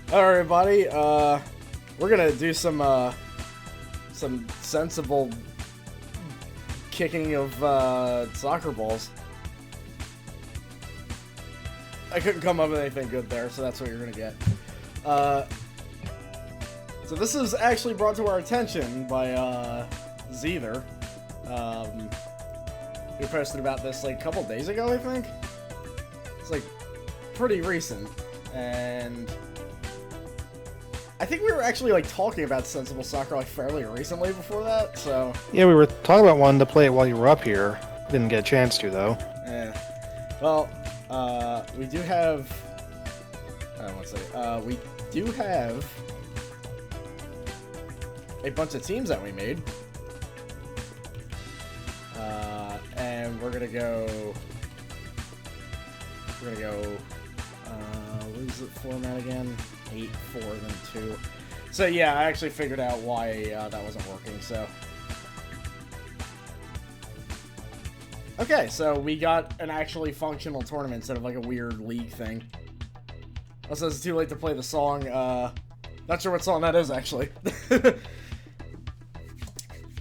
Alright, everybody, we're gonna do some sensible kicking of, soccer balls. I couldn't come up with anything good there, so that's what you're gonna get. So this is actually brought to our attention by, Zeether, who posted about this, like, a couple days ago, I think? It's, like, pretty recent, and I think we were actually, like, talking about Sensible Soccer, like, fairly recently before that, so... Yeah, we were talking about wanting to play it while you were up here. Didn't get a chance to, though. Yeah. Well, we do have... we do have a bunch of teams that we made. And we're gonna go... what is it format again? 8, 4, then 2. So yeah, I actually figured out why that wasn't working, so... Okay, so we got an actually functional tournament instead of like a weird league thing. Also, it's too late to play the song, not sure what song that is, actually.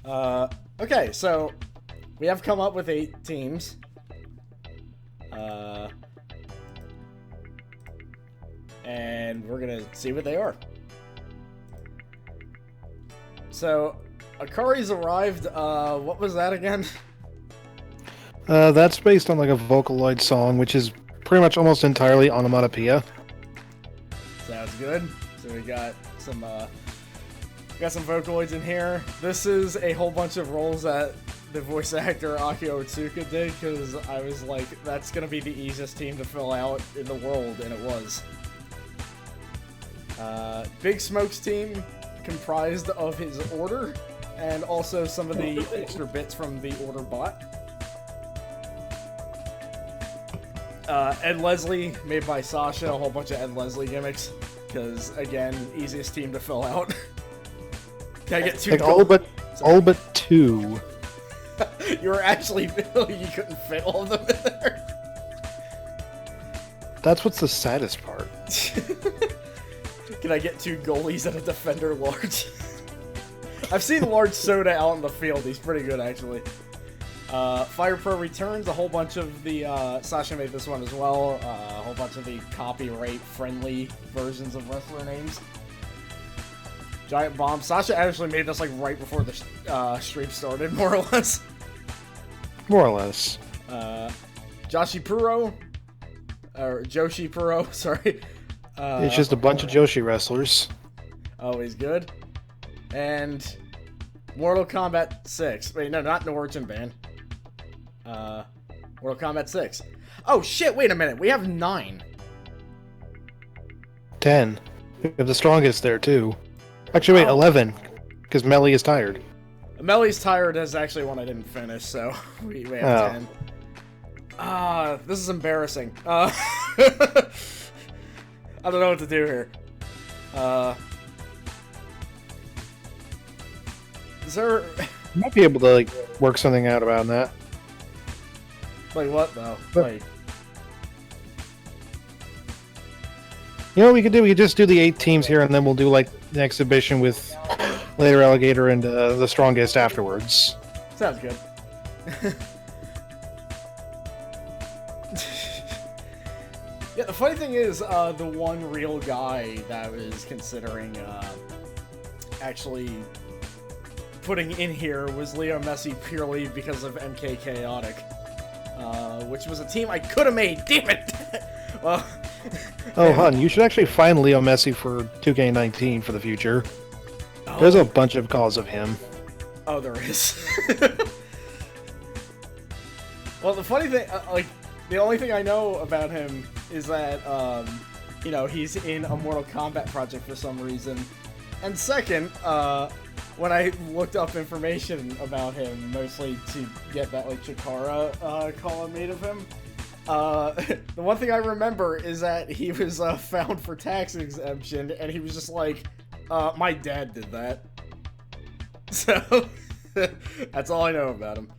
Okay, so we have come up with 8 teams. And we're gonna see what they are. So, Akari's arrived, what was that again? That's based on like a Vocaloid song, which is pretty much almost entirely onomatopoeia. Sounds good. So we got some Vocaloids in here. This is a whole bunch of roles that the voice actor Akio Otsuka did, because I was like, that's gonna be the easiest team to fill out in the world, and it was. Big Smoke's team comprised of his order, and also some of the extra bits from the order bot. Ed Leslie, made by Sasha, a whole bunch of Ed Leslie gimmicks, because, again, easiest team to fill out. Can I get 2? Like all but 2. You were actually, you couldn't fit all of them in there. That's what's the saddest part. Can I get 2 goalies and a defender large? I've seen Large Soda out in the field. He's pretty good, actually. Fire Pro returns. A whole bunch of the, Sasha made this one as well. A whole bunch of the copyright-friendly versions of wrestler names. Giant Bomb. Sasha actually made this, like, right before the stream started, more or less. More or less. Joshi Puro. Or Joshi Puro, sorry. It's just a bunch of Joshi wrestlers. Always good. And Mortal Kombat 6. Wait, no, not Norwegian Band. Mortal Kombat 6. Oh shit, wait a minute. We have 9. 10. We have the strongest there, too. Actually, wait, 11. Because Melly is tired. Melly's tired is actually one I didn't finish, so we have 10. This is embarrassing. I don't know what to do here. Is there... You might be able to, like, work something out about that. Like what, though? Like... You know what we could do? We could just do the 8 teams here, and then we'll do, like, an exhibition with Later Alligator and the strongest afterwards. Sounds good. Yeah, the funny thing is, the one real guy that was considering, actually putting in here was Leo Messi purely because of MK Chaotic, which was a team I could have made, damn it! Well... Oh, hun, you should actually find Leo Messi for 2K19 for the future. Oh. There's a bunch of calls of him. Oh, there is. Well, the funny thing, like, the only thing I know about him is that, you know, he's in a Mortal Kombat project for some reason. And second, when I looked up information about him, mostly to get that, like, Chikara column made of him, the one thing I remember is that he was found for tax exemption, and he was just like, my dad did that. So, that's all I know about him.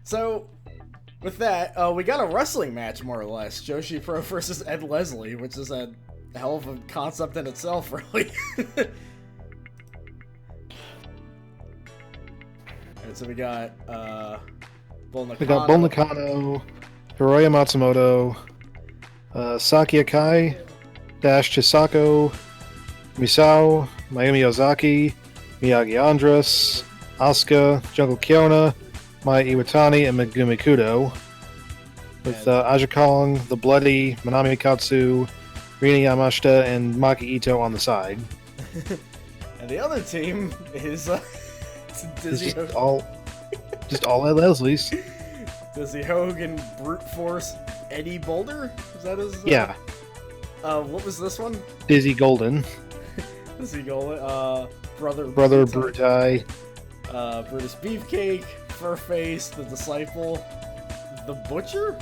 So, with that, we got a wrestling match, more or less. Joshi Pro versus Ed Leslie, which is a hell of a concept in itself, really. Alright, so we got Bull Nakano. We got Bull Nakano, Hiroya Matsumoto, Saki Akai, Dash Chisako, Misao, Mayumi Ozaki, Miyagi Andres, Asuka, Jungle Kiona, Maya Iwatani, and Megumi Kudo. With Aja Kong, The Bloody, Manami Katsu, Rina Yamashita, and Maki Ito on the side. And the other team is Dizzy It's Hogan. just all at Leslie's. Dizzy Hogan, Brute Force, Eddie Boulder? Is that his? Yeah, What was this one? Dizzy Golden, Dizzy Golden. Brother Brutai, Brutus Beefcake, Furface, The Disciple, The Butcher?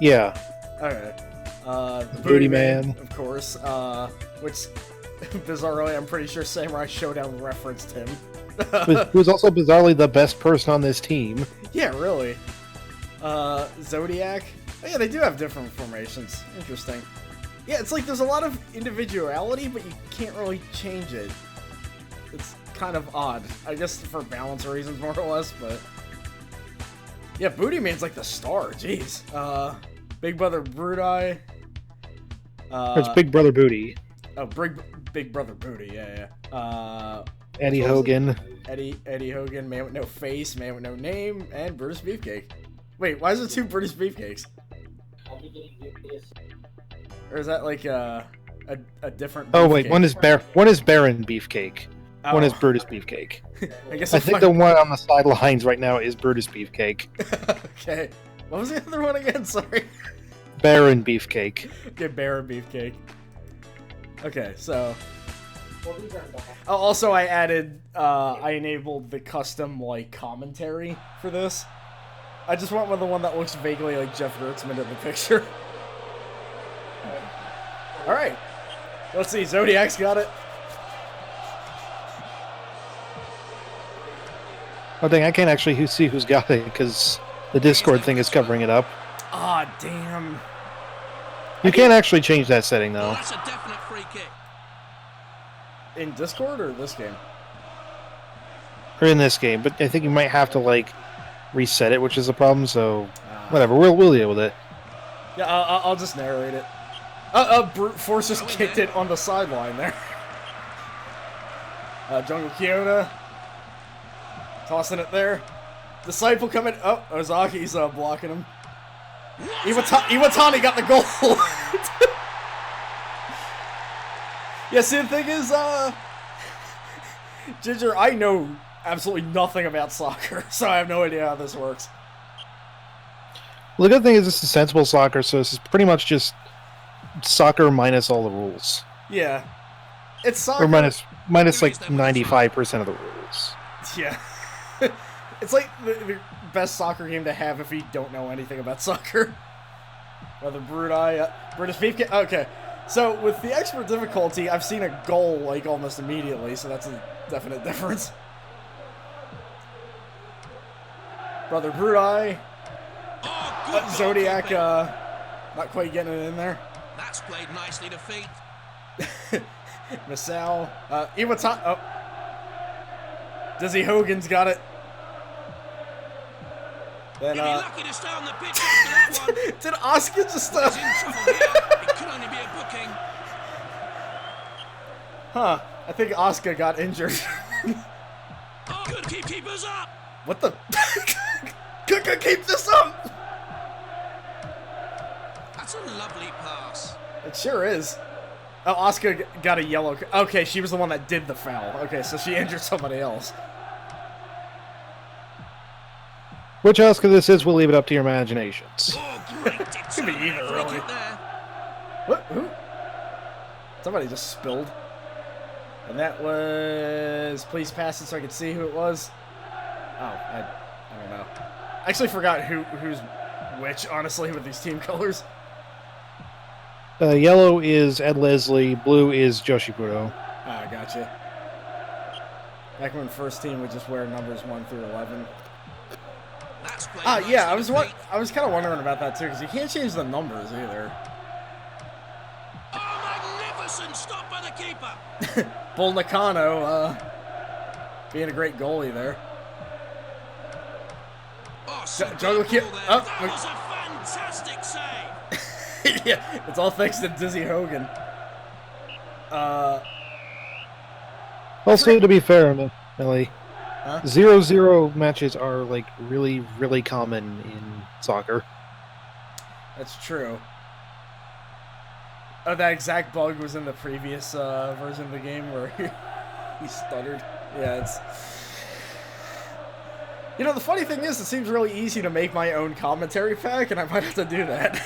yeah, Okay. The Booty Man. of course. Which, bizarrely, I'm pretty sure Samurai Showdown referenced him. who was also bizarrely the best person on this team. Yeah, really. Zodiac. Oh, yeah, they do have different formations. Interesting. Yeah, it's like there's a lot of individuality, but you can't really change it. It's kind of odd. I guess for balance reasons, more or less, but... Yeah, Booty Man's like the star, jeez. Big Brother Brudai. It's Big Brother Booty. Oh, Big Brother Booty, yeah. Eddie Hogan. Eddie Hogan, Man with No Face, Man with No Name, and Brutus Beefcake. Wait, why is there two Brutus Beefcakes? Or is that like a different? Oh wait, beefcake? one is Baron Beefcake. Oh. One is Brutus Beefcake. I guess I think the one on the sidelines right now is Brutus Beefcake. Okay. What was the other one again? Sorry. Baron Beefcake. Okay, Baron Beefcake. Okay, so. Oh, also, I added, I enabled the custom, like, commentary for this. I just went with the one that looks vaguely like Jeff Gertzman in the picture. Alright. Let's see, Zodiac's got it. Oh dang, I can't actually see who's got it because the Discord thing is covering it up. Ah, damn. You can't actually change that setting though. That's a definite free kick. In Discord or this game? Or in this game, but I think you might have to like reset it, which is a problem. So whatever, we'll deal with it. Yeah, I'll just narrate it. Brute Force just kicked it on the sideline there. Jungle Kiona. Tossing it there. Disciple coming. Oh, Ozaki's blocking him. Iwatani got the goal. Yeah, see, the thing is, Ginger, I know absolutely nothing about soccer, so I have no idea how this works. Well, the good thing is this is sensible soccer, so this is pretty much just soccer minus all the rules. Yeah. It's soccer. Or minus like 95% of the rules. Yeah. It's like the best soccer game to have if you don't know anything about soccer. Brother Brudai, Brutus Beefcake. Okay, so with the expert difficulty, I've seen a goal like almost immediately, so that's a definite difference. Brother Brudai, Zodiac, not quite getting it in there. That's played nicely to feet. Misao, Iwatani. Oh, Dizzy Hogan's got it. Then, He'd be lucky to stay on the pitch after that one. did Asuka just He's in trouble here. It could only be a booking. Huh, I think Asuka got injured. Oh, good, keepers up. What the? Keep this up! That's a lovely pass. It sure is. Oh, Asuka got a yellow. Okay, she was the one that did the foul. Okay, so she injured somebody else. Which Oscar this is, we'll leave it up to your imaginations. Oh, great. Could be either, really. What? Who? Somebody just spilled. And that was... Please pass it so I could see who it was. Oh, I don't know. I actually forgot who's which, honestly, with these team colors. Yellow is Ed Leslie, blue is Joshi Puro. Ah, gotcha. Back when first team would just wear numbers 1 through 11. Yeah, I was kind of wondering about that too, because you can't change the numbers either. Oh, Magnificent stop by the keeper. Bull Nakano, being a great goalie there. Oh, Jungle superb kick. ball there. Oh, That was a fantastic save. yeah, it's all thanks to Dizzy Hogan. Also, to be fair, Millie, Huh? 0-0 matches are like really, really common in soccer. That's true. Oh, that exact bug was in the previous version of the game where he stuttered. Yeah, it's... You know, the funny thing is, it seems really easy to make my own commentary pack, and I might have to do that.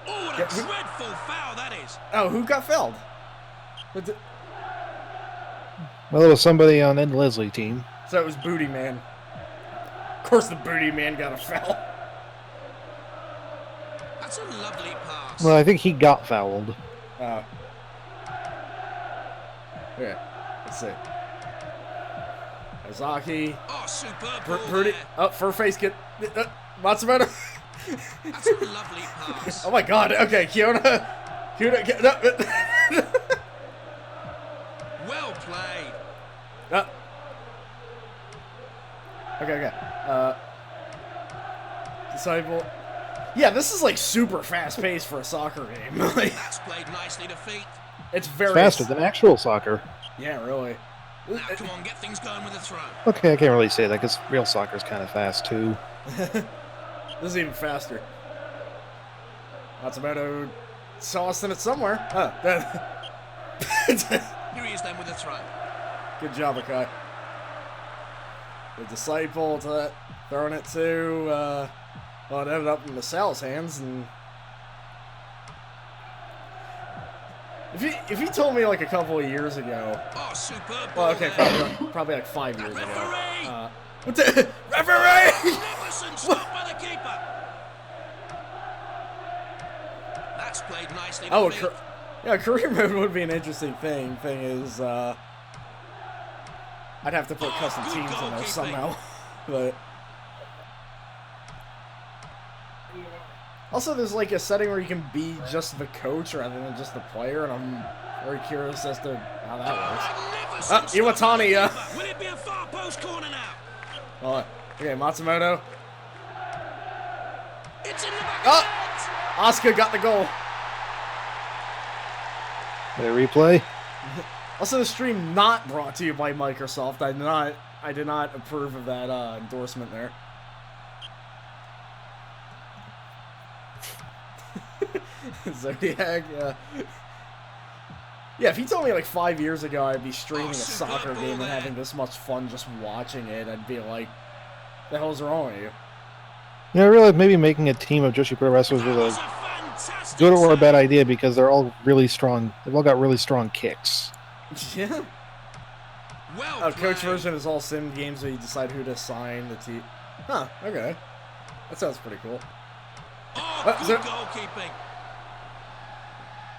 Oh, what a dreadful foul that is. Oh, who got fouled? Well, it was somebody on Ed Leslie team. So it was Booty Man. Of course the Booty Man got a foul. That's a lovely pass. Well, I think he got fouled. Oh. Okay, let's see. Ozaki. Oh, superb ball Booty. there. Oh, fur face get. Matsumoto. That's a lovely pass. Oh my god, okay, Kiona. No. Well played. Okay. Disciple. Yeah, this is like super fast paced for a soccer game. Like, That's played nicely to feet. it's very It's faster than actual soccer. Yeah, really. Now, come on, get things going with the throw. Okay, I can't really say that because real soccer is kind of fast too. This is even faster. Matsumoto saucing it somewhere. Oh, Here he is then with the throw. good job, Akai. The disciple to throwing it to, well, it ended up in Sal's hands, and if he told me like a couple of years ago, Oh, superb well, ball okay, there. probably like 5 years ago. Referee! What the referee? Magnificent stop by the keeper. That's played nicely to Oh, feet. yeah, career mode would be an interesting thing. Thing is, I'd have to put custom good teams in there goalkeeping. somehow. But also, there's like a setting where you can be just the coach rather than just the player, and I'm very curious as to how that works. Magnificent stop by the Iwatani, keeper. Will it be a far post corner now? Okay, Matsumoto. It's in the back Oh! of the net. Asuka got the goal. The replay. Also, the stream not brought to you by Microsoft. I did not approve of that endorsement there. Zodiac, yeah, if he told me like 5 years ago I'd be streaming a soccer game and having this much fun just watching it, I'd be like, the hell's wrong with you? Yeah, I realize maybe making a team of Joshi Pro wrestlers was That was a a fantastic good or a save. bad idea because they're all really strong. They've all got really strong kicks. Yeah. Well Oh, coach played. version is all sim games where you decide who to assign the team. Huh, okay. That sounds pretty cool. Oh, is good there- goalkeeping.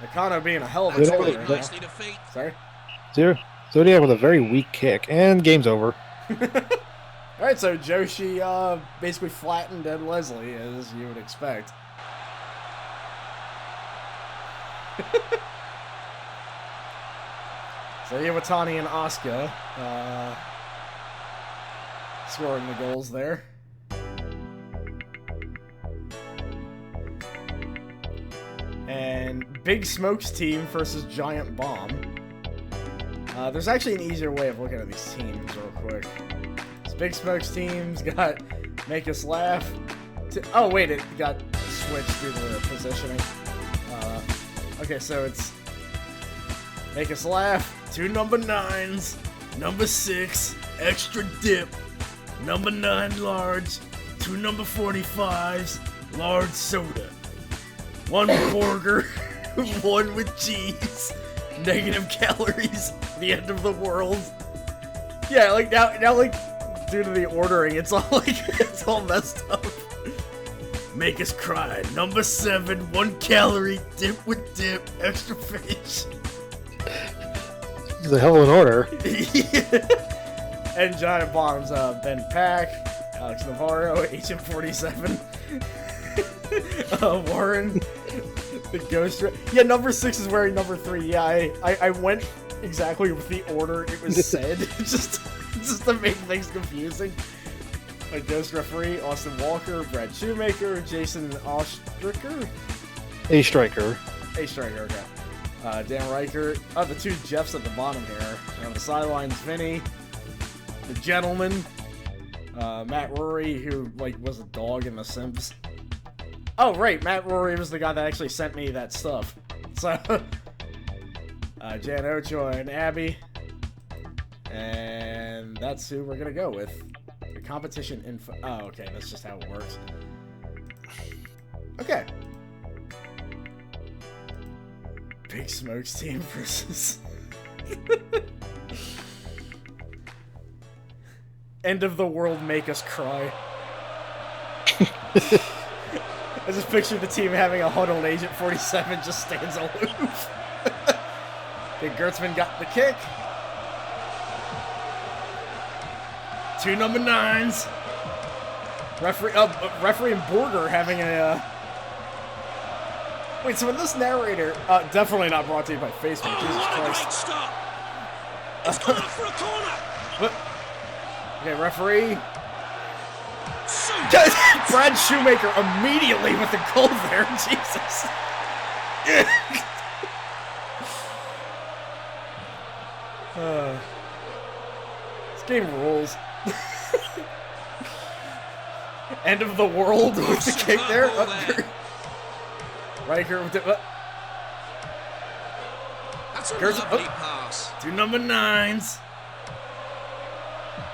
Nakano being a hell of a Good goalie Played right now. nicely to feet. Sorry? Zodiac with a very weak kick, and game's over. Alright, so Joshi basically flattened Ed Leslie, as you would expect. So Iwatani and Asuka scoring the goals there. And Big Smoke's team versus Giant Bomb. There's actually an easier way of looking at these teams real quick. So Big Smoke's team's got Make Us Laugh. Oh wait, it got switched due to the positioning. Okay, so it's Make Us Laugh, 2 number 9s, number 6, extra dip, number 9 large, 2 number 45s, large soda, 1 burger, 1 with cheese, negative calories, the end of the world. Yeah, like now like due to the ordering, it's all like it's all messed up. Make Us Cry, number 7, 1 calorie, dip with dip, extra fish. It's a hell of an order. And Giant Bombs, Ben Pack, Alex Navarro, HM47. Warren, the ghost. Yeah, number 6 is wearing number 3. Yeah, I went exactly with the order it was said, just to make things confusing. A ghost referee, Austin Walker, Brad Shoemaker, Jason Ostriker. A striker. A striker, okay. Dan Reichert. Oh, the 2 Jeffs at the bottom here. On the sidelines, Vinny. The gentleman. Matt Rory, who, like, was a dog in The Sims. Oh, right, Matt Rory was the guy that actually sent me that stuff. So, Jan Ochoa and Abby. And that's who we're gonna go with. The competition info. Oh, okay, that's just how it works. Okay. Big Smokes team versus... End of the world, make us cry. I just picture the team having a huddle and Agent 47 just stands aloof. Okay, Gertzman got the kick. 2 number 9s. Referee and Borger having a... Wait, so in this narrator... definitely not brought to you by Facebook, Jesus Christ. Stop. It's gone up for a corner. What? Okay, referee. Brad Shoemaker immediately with the goal there. Jesus. This game rules. End of the world with the kick there. Riker with the... That's a lovely pass. 2 number 9s.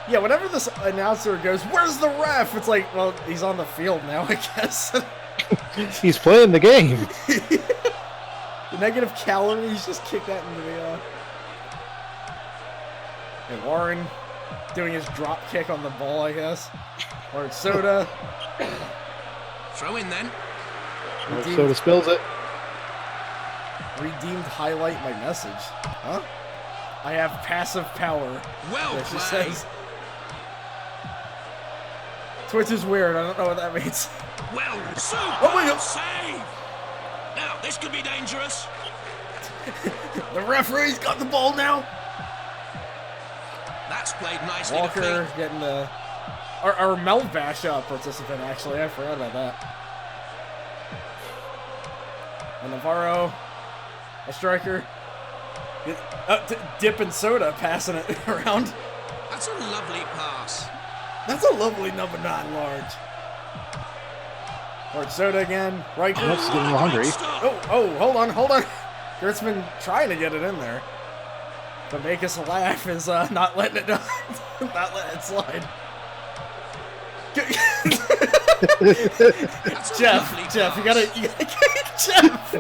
Yeah, whenever this announcer goes, "Where's the ref?" It's like, well, he's on the field now, I guess. He's playing the game. The negative calories just kick that into the... And Warren doing his drop kick on the ball, I guess. Or Soda. Throw in then. Soda spills it. Redeemed highlight my message. Huh? I have passive power. Well There she played. says. Twitch is weird. I don't know what that means. Well, super Oh, wait, no. save. Now, this could be dangerous. The referee's got the ball now. That's played nicely. Walker to feet. getting the... Our Melvbash participant, actually. I forgot about that. And Navarro, a striker. Dip and Soda passing it around. That's a lovely pass. That's a lovely number 9 large. Large Soda again. Riker. That's getting a little hungry. Oh, hold on. Gertzman trying to get it in there. To make us laugh is not letting it not letting it slide. That's a lovely Jeff, pass. you gotta Jeff.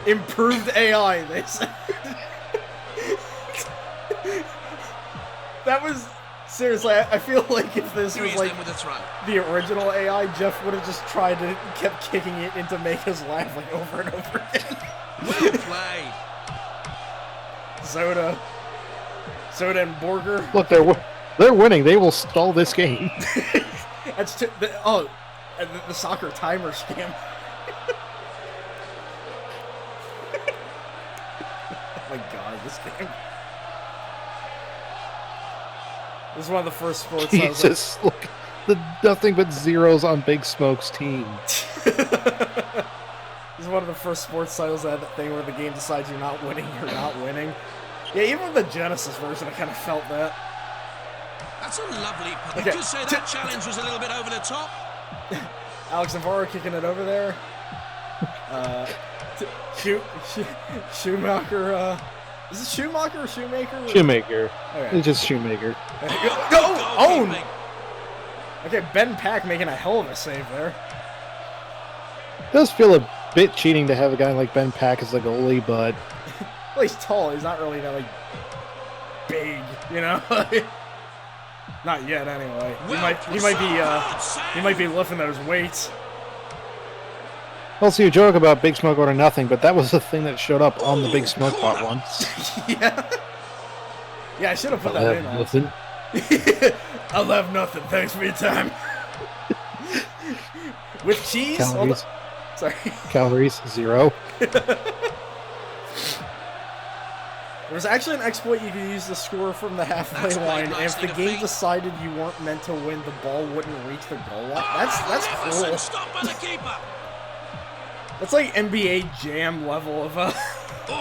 Improved AI, they said. That was seriously. I feel like if this Here was he is like then with a throw. the original AI, Jeff would have just tried to kept kicking it in to make us laugh like over and over again. Well played. Soda and Borger. Look, they're winning. They will stall this game. That's the soccer timer scam. Oh my god, this game. This is one of the first sports. Jesus, look, nothing but zeros on Big Smoke's team. This is one of the first sports titles that had that thing where the game decides you're not winning, Yeah, even the Genesis version, I kind of felt that. That's a lovely pass. Okay. You could say that challenge was a little bit over the top. Alex Navarro kicking it over there. Schumacher. Is it Schumacher or Shoemaker? Shoemaker. Okay. It's just Shoemaker. Own! Okay, Ben Pack making a hell of a save there. It does feel a bit cheating to have a guy like Ben Pack as the goalie, but Well, he's tall. He's not really that, like, big, you know? Not yet, anyway. He might be lifting those weights. I'll see you joke about Big Smoke or nothing, but that was the thing that showed up on the Big Smoke pot once. Yeah. Yeah, I should have put that in. Listen. I'll have nothing. Thanks for your time. With cheese? Calories. Sorry. Calories 0. There was actually an exploit you could use to score from the halfway line, and if the game decided you weren't meant to win, the ball wouldn't reach the goal line. That's cruel. Stop by the keeper. That's like NBA Jam level of Oh,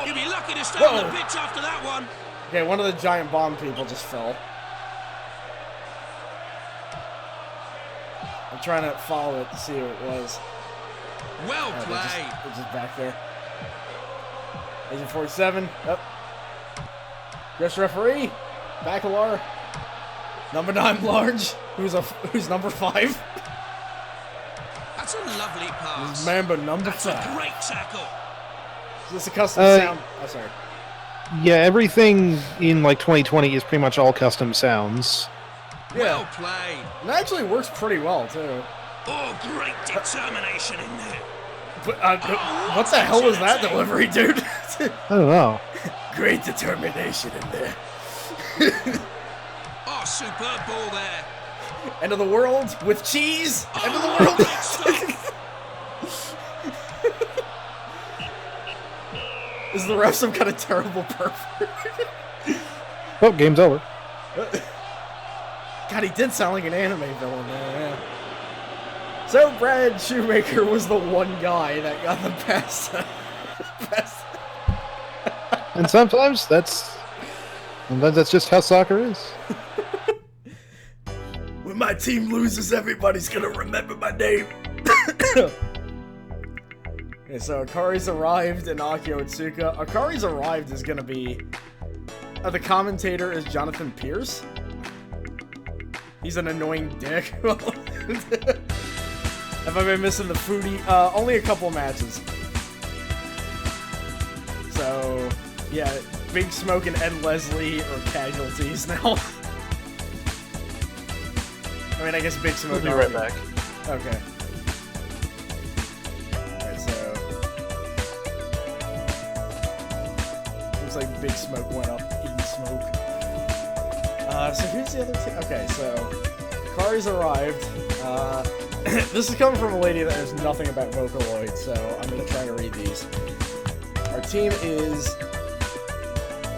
you'll be lucky to stay on the pitch after that one. Okay, one of the giant bomb people just fell. I'm trying to follow it to see who it was. Well played. They're just back there. Agent 47. Up. Yes, referee. Bacalar. Number 9 large. Who's number 5? That's a lovely pass. Member number 5. That's a great tackle. Is this a custom sound? Oh, sorry. Yeah, everything in like 2020 is pretty much all custom sounds. Yeah. Well played. And that actually works pretty well too. Oh, great determination in there. But, what the hell was that delivery, dude? I don't know. Great determination in there. Oh, superb ball there. End of the world with cheese. End of the Oh, world. great stop. Is the ref some kind of terrible pervert? Oh, game's over. God, he did sound like an anime villain there, yeah. So Brad Shoemaker was the one guy that got the pass. And sometimes that's just how soccer is. When my team loses, everybody's gonna remember my name. Okay, so Akari's arrived and Akio Otsuka. Akari's arrived is gonna be... the commentator is Jonathan Pierce. He's an annoying dick. Have I been missing the foodie? Only a couple matches. So, yeah, Big Smoke and Ed Leslie are casualties now. I mean, I guess Big Smoke... We'll be right back. Okay. Alright, so... Looks like Big Smoke went up in smoke. So here's the other team. Okay, so... Kari's arrived. This is coming from a lady that knows nothing about Vocaloid, so I'm gonna try to read these. Our team is...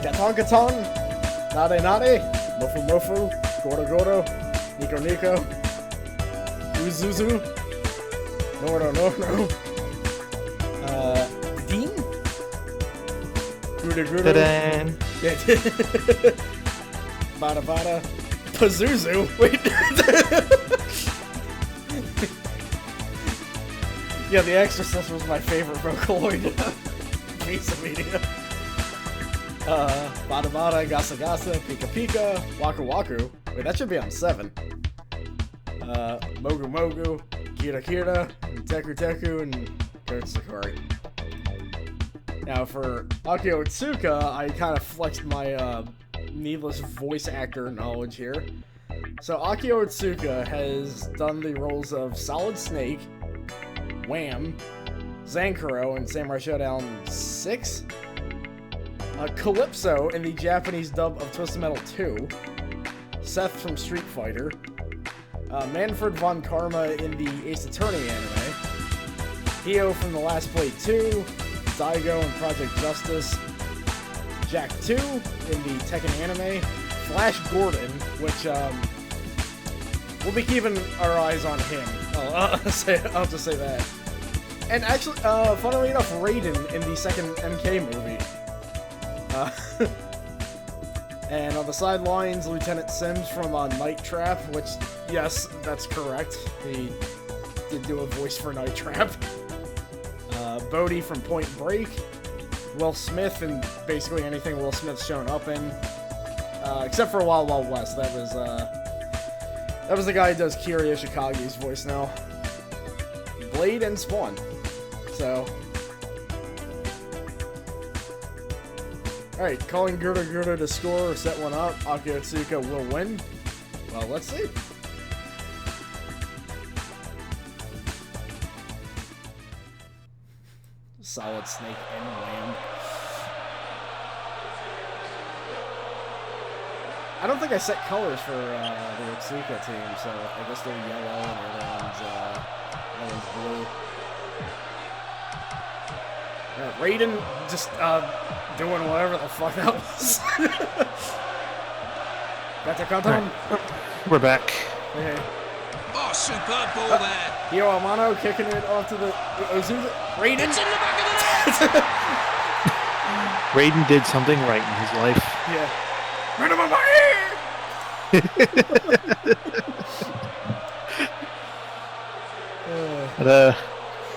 Gaton Gaton, Nade Nade, Mofu Mofu, Goro Goro, Nico Nico, Uzuzu, No. Dean? Gruda Gruda. Yeah. Bada Bada. Pazuzu. Wait. Yeah, The Exorcist was my favorite Vocaloid piece of media. Bada Bada, Gasa Gasa, Pika Pika, Waku Waku. Wait, that should be on 7. Mogu Mogu, Kira Kira, Teku Teku, and Kurt Sakuri. Now for Akio Otsuka, I kind of flexed my needless voice actor knowledge here. So Akio Otsuka has done the roles of Solid Snake, Wham, Zankuro in Samurai Showdown 6, Calypso in the Japanese dub of Twisted Metal 2, Seth from Street Fighter, Manfred von Karma in the Ace Attorney anime, Hio from The Last Blade 2, Daigo in Project Justice, Jack 2 in the Tekken anime, Flash Gordon, which we'll be keeping our eyes on him. I'll just say that. And actually, funnily enough, Rayden in the second MK movie. And on the sidelines, Lieutenant Sims from Night Trap, which, yes, that's correct. He did do a voice for Night Trap. Bodhi from Point Break. Will Smith and basically anything Will Smith's shown up in. Except for Wild Wild West. That was the guy who does Kiryu Shikagi's voice now. Blade and Spawn. So... Alright, calling Gurda to score or set one up. Akio Otsuka will win. Well, let's see. Solid Snake and Wham. I don't think I set colors for the Otsuka team, so I guess they're yellow and the other one's Rayden's blue. Rayden just doing whatever the fuck that was. Got the countdown. We're back. Okay. Oh, superb ball there. Hiro Amano kicking it off to the Rayden. It's in the back of the net. Rayden did something right in his life. Yeah. Run him on my ear!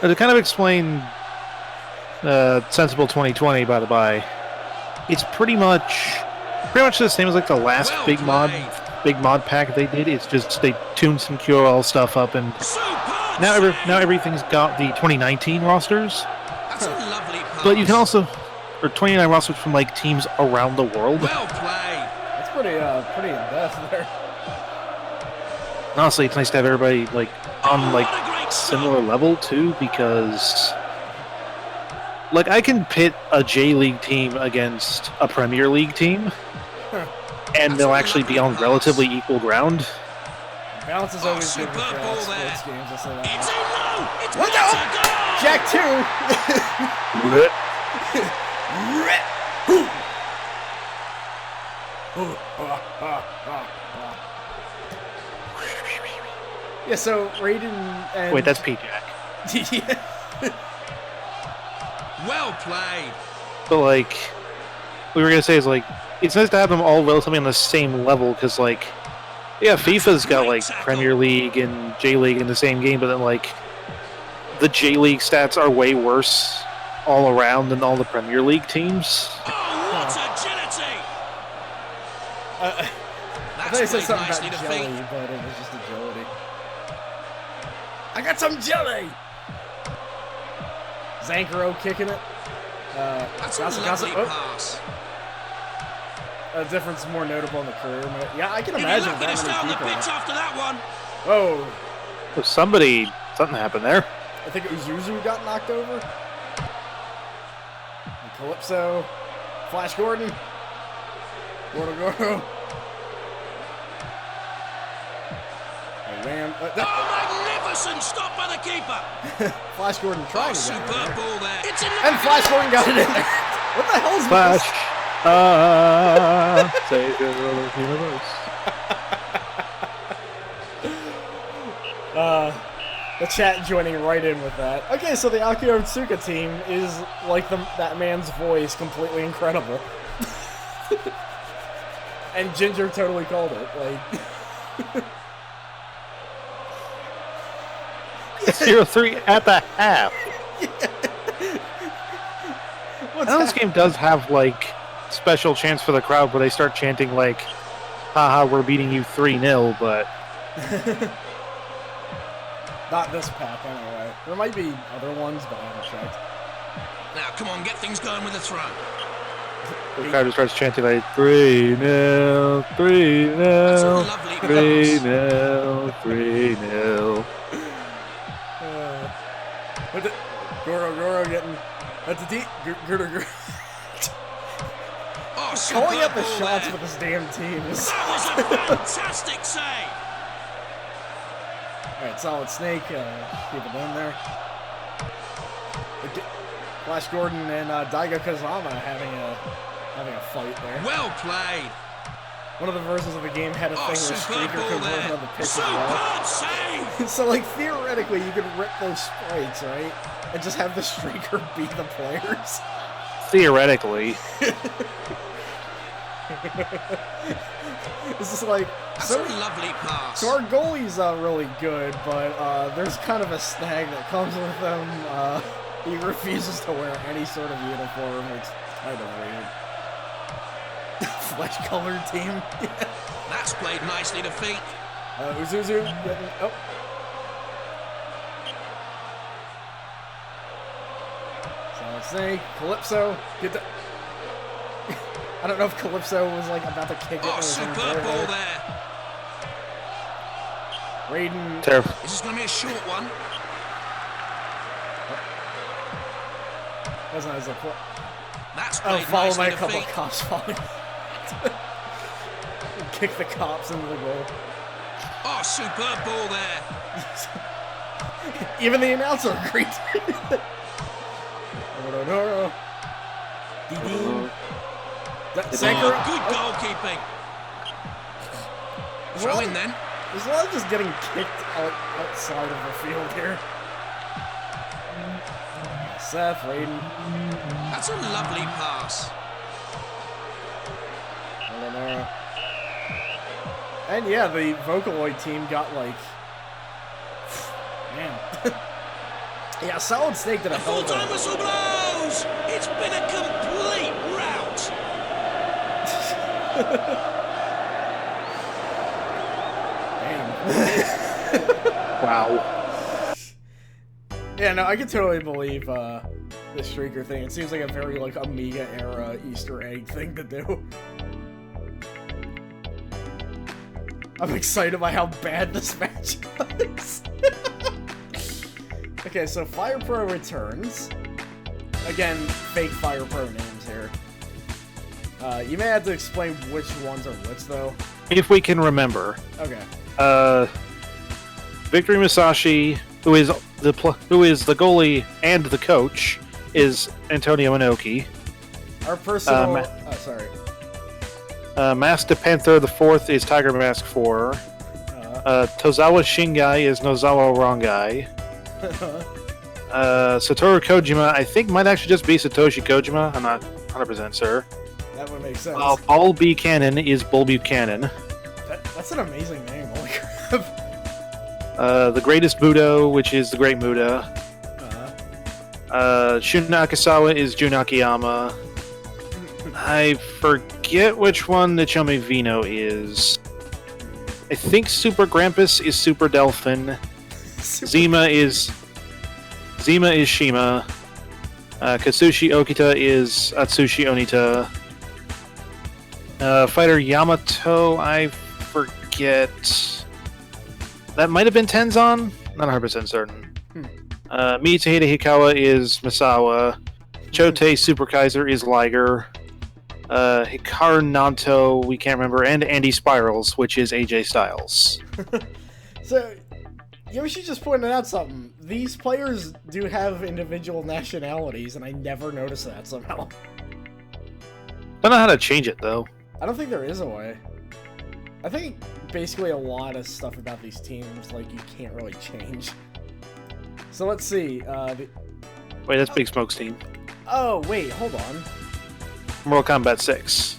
To kind of explain Sensible 2020, by the by, it's pretty much the same as like the last Well big mod pack they did. It's just they tuned some QOL stuff up, and Superb now everything's got the 2019 rosters. That's a lovely pass. But you can also, or 29 rosters from like teams around the world. Well played. That's pretty in depth there. Honestly, it's nice to have everybody like on like What a great similar level too, because like I can pit a J League team against a Premier League team, and they'll actually be on relatively equal ground. Balance is always good for superb ball sports games. I'll say that. It's in low. It's What what the? Jack 2! Yeah, so Rayden and... Wait, that's P-Jack. Yeah. Well played. But like, what we were gonna say is like, it's nice to have them all relatively on the same level, because like, yeah, FIFA's got like Premier League and J League in the same game, but then like, the J League stats are way worse all around than all the Premier League teams. Oh, what agility! I thought you said That's something nicely about to jelly, feet. but it was just agility. I got some jelly! Zankaro kicking it. That's a Gasa, lovely oh, pass. a difference more notable in the career. Yeah, I can He'll be imagine lucky to stay that on many the people. pitch after that one. Oh, So something happened there. I think Uzuzu got knocked over. And Calypso. Flash Gordon. Gordo. Ram. Oh, magnificent stop by the keeper. Flash Gordon Oh, trying to get it superb in there. ball there. It's in the And back Flash of the Gordon got it in there. What the hell is Flash. this? Savior of the universe. The chat joining right in with that. Okay, so the Akio Tsuka team is like that man's voice, completely incredible. And Ginger totally called it. Like 0-3 at the half. I know this game does have like special chants for the crowd where they start chanting like, haha, we're beating you 3-0, but not this pack anyway. There might be other ones, but I haven't checked. Now, come on, get things going with the throw. the crowd just starts chanting like 3-0, 3-0, That's a lovely pass. 3-0, 3-0. But Goro getting at the deep. Goro. Oh, Calling superb up the ball shots there. with this damn team is. That was a fantastic save. Alright, Solid Snake, keep it in there. Flash Gordon and Daigo Kazama having a fight there. Well played. One of the versions of the game had a thing where Superb Streaker ball could run there. on the pitch as well. Superb save. So like theoretically you could rip those sprites, right? And just have the Streaker beat the players. Theoretically. This is like That's so a lovely pass. So our goalie's really good, but there's kind of a snag that comes with him. He refuses to wear any sort of uniform, which is kind of weird. Flesh colored team. That's played nicely to feet. Uzuzu getting Solid Snake, Calypso, get the. I don't know if Calypso was like about to kick it. Oh, superb ball there. Rayden. Terrible. This is going to be a short one. Wasn't as a That's oh, played follow by nicely a to couple of feet. cops falling. Kick the cops into the goal. Oh, superb ball there. Even the announcer agreed. Sanker. Oh, good goalkeeping. Throw in then. There's a lot of just getting kicked outside of the field here. Seth, Rayden. That's a lovely pass. And yeah, the Vocaloid team got like, man. Yeah, Solid Snake did a hell of a Full-time whistle blows. It's been a complete rout. Damn. Wow. Yeah, no, I can totally believe the Streaker thing. It seems like a very like Amiga era Easter egg thing to do. I'm excited by how bad this match was. Okay, so Fire Pro returns. Again, fake Fire Pro names here. You may have to explain which ones are which, though. If we can remember. Okay. Victory Musashi, who is the goalie and the coach, is Antonio Inoki. Our personal... sorry. Master Panther the Fourth is Tiger Mask 4. Tozawa Shingai is Nozawa Rangai. Satoru Kojima, I think, might actually just be Satoshi Kojima. I'm not 100% sure. That would make sense. Paul Buchanan is Bull Buchanan. That's an amazing name. Holy crap. The Greatest Budo, which is the Great Muda. Shun Nakasawa is Jun Akiyama. I forget which one the Chome Vino is. I think Super Grampus is Super Delphin. Zima is Shima. Katsushi Okita is Atsushi Onita. Fighter Yamato, I forget. That might have been Tenzan? Not 100% certain. Mitsuhide Hikawa is Masawa. Chote Super Kaiser is Liger. Hikaru Nanto, we can't remember, and Andy Spirals, which is AJ Styles. So, Yoshi just pointed out something. These players do have individual nationalities, and I never noticed that somehow. Don't know how to change it, though. I don't think there is a way. I think basically a lot of stuff about these teams, like, you can't really change. So let's see. Wait, that's Big Smoke's team. Oh, wait, hold on. Mortal Kombat 6.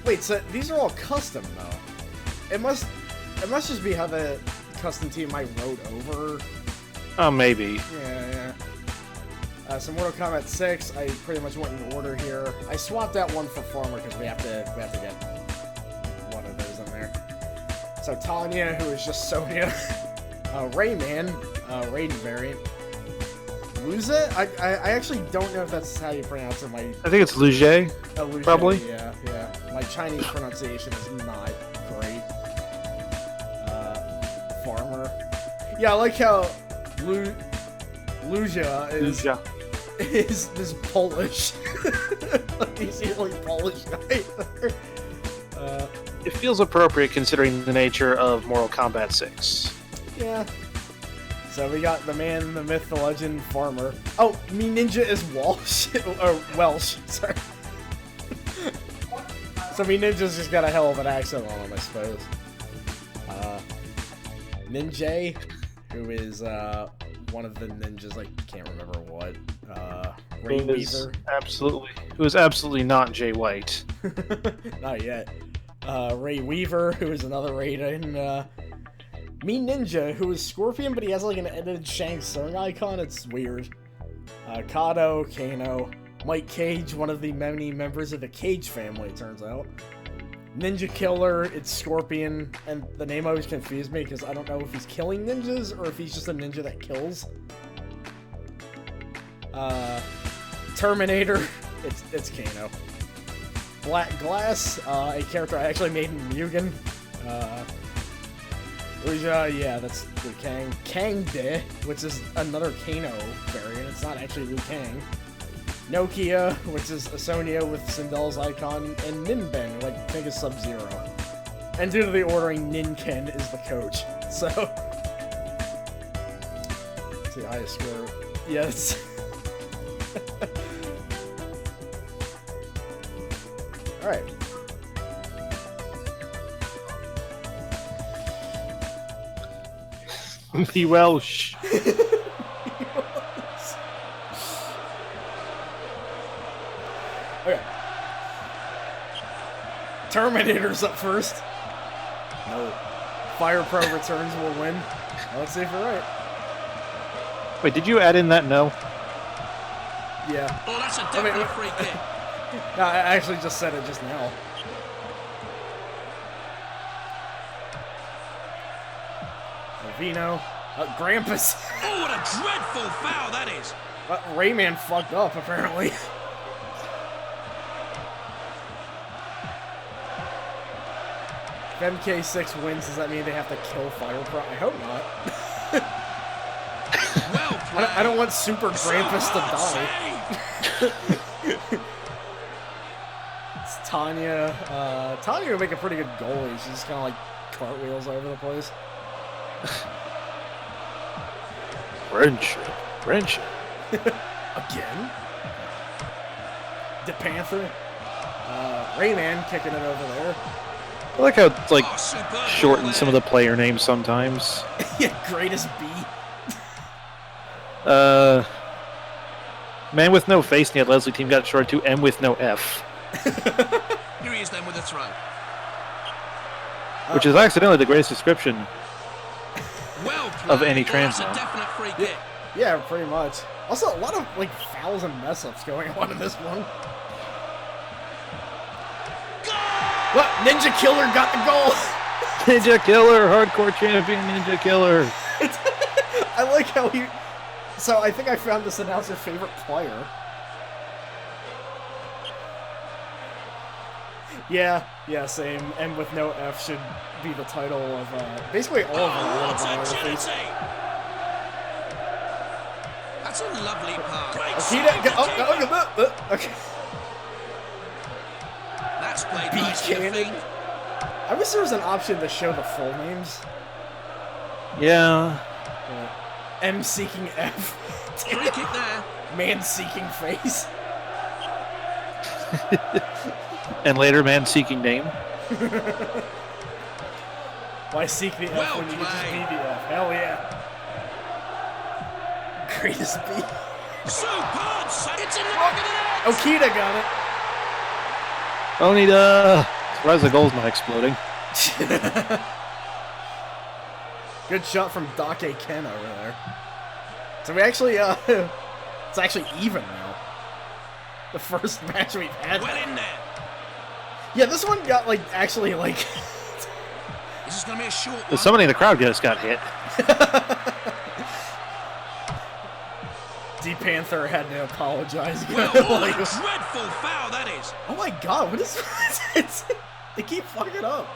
Wait, so these are all custom, though. It must just be how the custom team I wrote over. Oh, maybe. Yeah. So Mortal Kombat 6, I pretty much went in order here. I swapped out one for Farmer because we have to get one of those in there. So Tanya, who is just Sonya. Rayman, Rayden variant. Luze? I actually don't know if that's how you pronounce it. I think it's Luge. Luge, probably. Yeah. My Chinese pronunciation is not great. Farmer. Yeah, I like how Luja is this Polish. He's the only Polish guy there. It feels appropriate considering the nature of Mortal Kombat 6. Yeah. So we got the man, the myth, the legend, Farmer. Oh, me ninja is Walsh. Or Welsh, sorry. So me ninja's just got a hell of an accent on him, I suppose. Ninja, who is one of the ninjas, I can't remember what. Ray Weaver. Who is absolutely not Jay White. Not yet. Ray Weaver, who is another Rayden. Me Ninja, who is Scorpion, but he has like an edited Shang Tsung icon. It's weird. Kano, Mike Cage, one of the many members of the Cage family, it turns out. Ninja Killer, it's Scorpion, and the name always confused me because I don't know if he's killing ninjas or if he's just a ninja that kills. Terminator, it's Kano. Black Glass, a character I actually made in Mugen. Uja, yeah, that's Liu Kang. Kang De, which is another Kano variant. It's not actually Liu Kang. Nokia, which is a Sonya with Sindel's icon. And Ninben, like, I think is Sub-Zero. And due to the ordering, Ninken is the coach. So, let's see, highest score. Yes. All right. The Welsh. Okay. Terminator's up first. No. Fire Pro returns will win. Let's see if we're right. Wait, did you add in that no? Yeah. Oh, that's a definite free kick. No, I actually just said it just now. Vino. Grampus. Oh, what a dreadful foul that is. Rayman fucked up, apparently. If MK6 wins, does that mean they have to kill Fire Pro? I hope not. Well played. I don't want Super Grampus to die. It's Tanya. Tanya would make a pretty good goalie. She's just kind of like cartwheels over the place. Friendship. Again? The Panther. Rayman kicking it over there. I like how it's like Oh, superb shortened ball some of the player names sometimes. Yeah, greatest B. Man with no face in the Leslie team got shorted to M with no F, Here he is then with a throw. which is accidentally the greatest description. Well played. Of any Oh, that's a trans definite free kick. Yeah, pretty much. Also, a lot of like fouls and mess ups going on in this one. What? Ninja Killer got the goal! Ninja Killer, hardcore champion Ninja Killer. I like how he... So, I think I found this announcer's favorite player. Yeah, same. And with no F should be the title of, basically all of our What autobiographies. agility. That's a lovely pass. Great Akita, save, the keeper. okay. That's played B nicely to cannon. feet. I wish there was an option to show the full names. Yeah. M seeking F. Free kick there. Man seeking face. And later man seeking name. Why seek the F Well when you can just be played. the F? Hell yeah. Greatest B. Superb save. It's in the back of the net. Okita got it. Onida. Surprised the goal's not exploding. Good shot from Dake Ken over there. So we actually, it's actually even now. The first match we've had. Well in there. Yeah, this one got, like, actually, like... This is going to be a short one. Somebody in the crowd just got hit. D-Panther had to apologize. Well, oh, Like, what a dreadful foul that is. oh my god, what is this? They keep fucking up.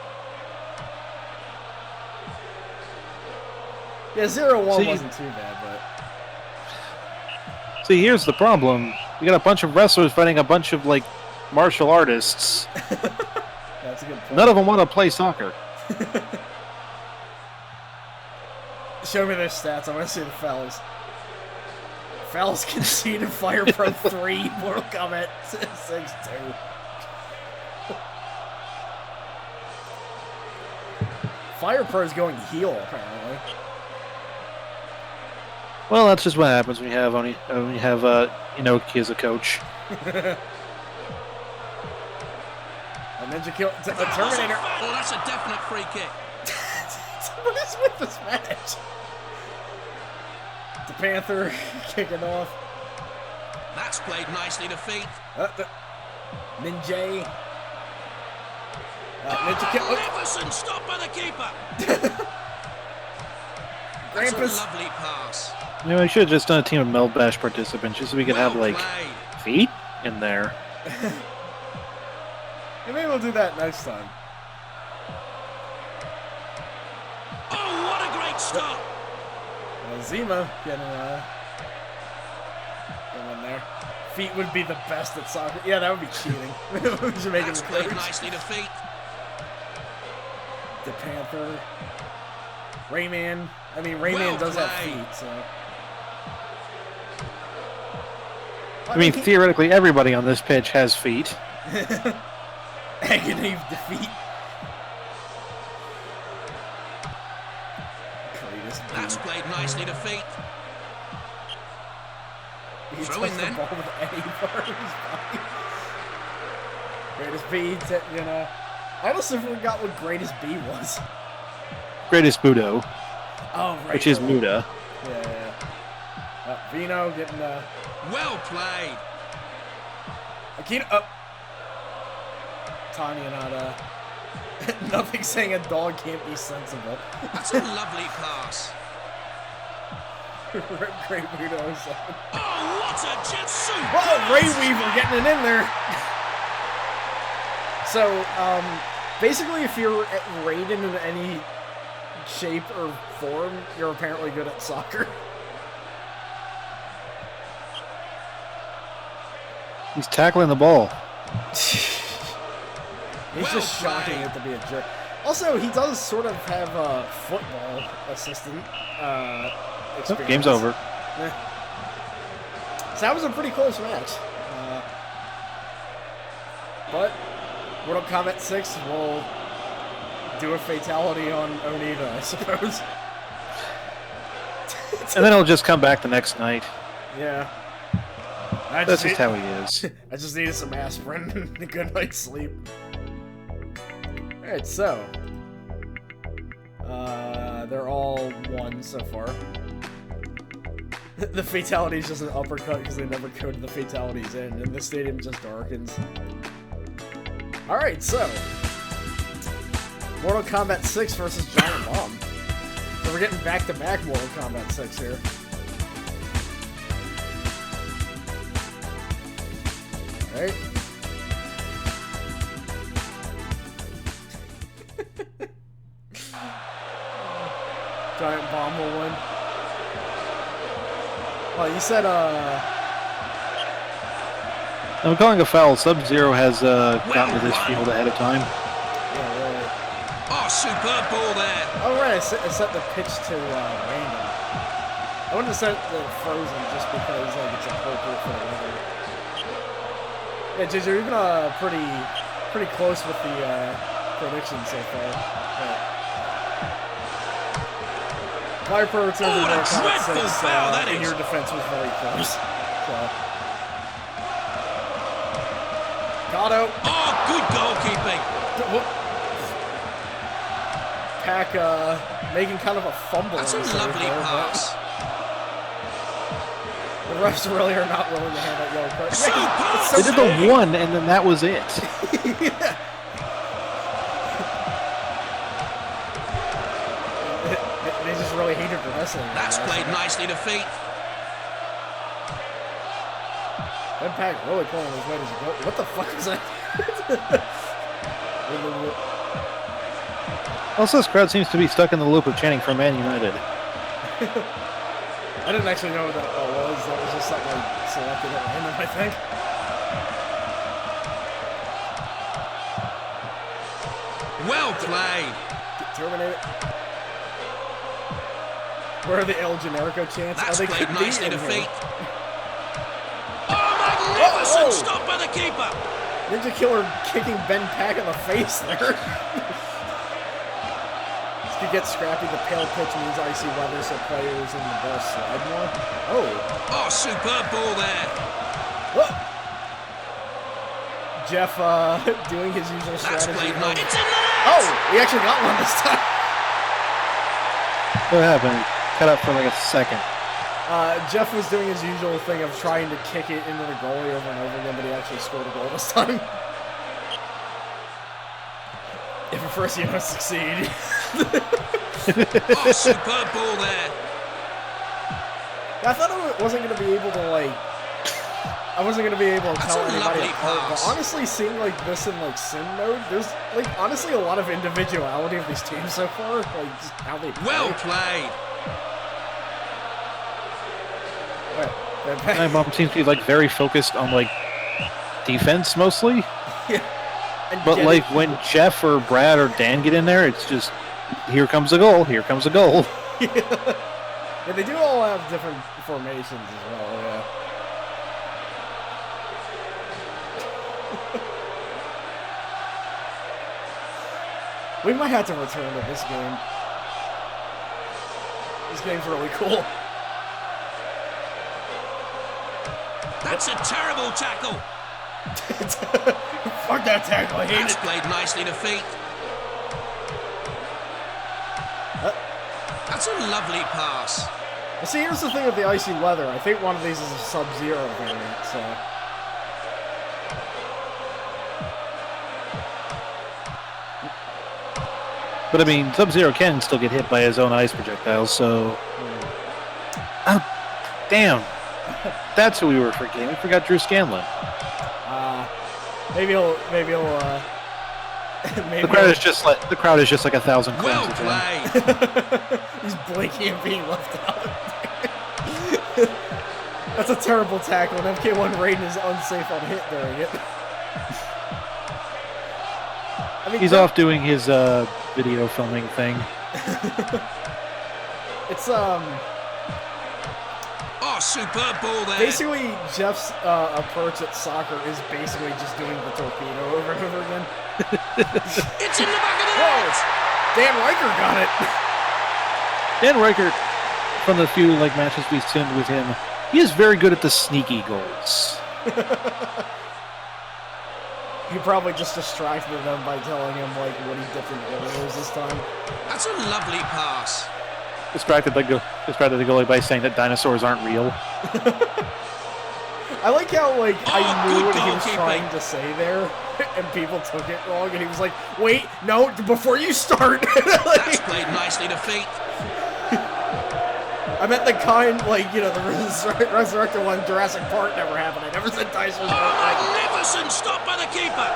Yeah, 0-1 See- wasn't too bad, but... See, here's the problem. You got a bunch of wrestlers fighting a bunch of, like, martial artists. That's a good point. None of them want to play soccer. Show me their stats. I want to see the fouls. Fouls conceded. Fire Pro 3. Mortal Kombat 6-2. Fire Pro's going heel, apparently. Well, that's just what happens when you have Inoki as a coach. A Ninja Kill. A Terminator. Oh, that's a definite free kick. What is with this match? The Panther kicking off. That's played nicely to feet. Ninja. Ninja Kill. Magnificent stop by the keeper. That's a Grampus. lovely pass. You know, I should have just done a team of Melbash participants just so we could have, Well like, played. feet in there. Yeah, maybe we'll do that next time. Oh, what a great stop. Zima getting in there. Feet would be the best at soccer. Yeah, that would be cheating. We should make him That's a played coach. nicely to feet. The Panther. Rayman. I mean, Rayman does have feet, so. I mean, theoretically, everybody on this pitch has feet. Agony of defeat. That's played nicely to feet. He Throw in touched then. the ball with any part of his body. Greatest B, you know. I also forgot what greatest B was. Greatest Budo, Oh, right. which is Muda. Yeah. Vino getting Well played. Akita up. Tanya not nothing saying a dog can't be sensible. That's a lovely pass. Great Vino. Oh, what a jet suit! Whoa, Ray Weaver getting it in there. So, basically, if you're at Rayden in any shape or form, you're apparently good at soccer. He's tackling the ball. He's just shocking it to be a jerk. Also, he does sort of have a football assistant experience. Game's over. So that was a pretty close match. But Mortal Kombat 6 will do a fatality on Onita, I suppose. And then he'll just come back the next night. Yeah. That's just how he is. I just needed some aspirin and a good night's sleep. Alright, so. They're all one so far. The fatality is just an uppercut because they never coded the fatalities in, and the stadium just darkens. Alright, so. Mortal Kombat 6 versus Giant Bomb. So we're getting back-to-back Mortal Kombat 6 here. Alright. Giant Bomb will win. Oh, you said, I'm calling a foul. Sub-Zero has gotten to this field ahead of time. Yeah, really. Oh, superb ball there. Oh, right, I set the pitch to random. I wanted to set the frozen just because like it's appropriate for the weather. Yeah, JJ, you've been pretty close with the predictions so far. But my approach over What a Mortal Kombat dreadful 6 foul that in is. your defense was very close. So. Kato. Oh, good goalkeeping. Pack making kind of a fumble. That's a in the lovely there, but pass. the refs really are not willing to hand out yellow cards. So It's They did big. the one, and then that was it. Yeah. They just really hated wrestling. That's played nicely to feet. Ben Pack really pulling his weight as a goal. What the fuck is that? Also, this crowd seems to be stuck in the loop of chanting for Man United. I didn't actually know what that was. That was just something I selected at random, I think. Well played. Get terminated. Where are the El Generico chants? That's They played could be nicely in to here. feet. Oh, magnificent Oh! stop by the keeper. Ninja Killer kicking Ben Pack in the face there. This could get scrappy. The pale pitch means icy weather, so players in the ball slide more. Oh. Oh, superb ball there. Whoa. Jeff doing his usual That's strategy. played nice. It's in the net. Oh, he actually got one this time. What happened? Cut up for like a second. Jeff was doing his usual thing of trying to kick it into the goalie over and over again, but he actually scored a goal this time. If at first you don't succeed. Oh, superb ball there. I thought I wasn't going to be able to, like... I wasn't going to be able to That's tell a anybody lovely apart, but pass. honestly, seeing, like, this in, like, sim mode, there's, like, honestly a lot of individuality of these teams so far, like, just how they play. Well played. My mom seems to be like very focused on like defense mostly. Yeah. And But getting- like when Jeff or Brad or Dan get in there, it's just Here comes a goal. Here comes a goal. Yeah, they do all have different formations as well, yeah. We might have to return to this game. This game's really cool. That's a terrible tackle. Fuck that tackle, I hate That's it. played nicely to feet. That's a lovely pass. Well, see, here's the thing with the icy weather. I think one of these is a Sub-Zero variant, so... But I mean, Sub-Zero can still get hit by his own ice projectiles, so... Oh, damn. That's who we were forgetting. We forgot Drew Scanlon. Maybe he'll, maybe The crowd is just like 1,000 Well clones. played. He's blinking and being left out. That's a terrible tackle, and MK1 Rayden is unsafe on hit during it. I mean, He's off doing his video filming thing. It's Oh, superb ball there. basically Jeff's approach at soccer is basically just doing the torpedo over and over again. It's in the back of the Whoa! net. Dan Riker got it. Dan Reichert, from the few matches we've seen with him, he is very good at the sneaky goals. He probably just distracted them by telling him what he dipped in Oreos this time. That's a lovely pass. Distracted the goalie by saying that dinosaurs aren't real. I like how I knew good what he was goalkeeping. trying to say there, and people took it wrong, and he was like, "Wait, no, before you start." That's played nicely to feet. I meant the kind, the resurrected one, Jurassic Park never happened. I never said dinosaurs. Magnificent stop by the keeper.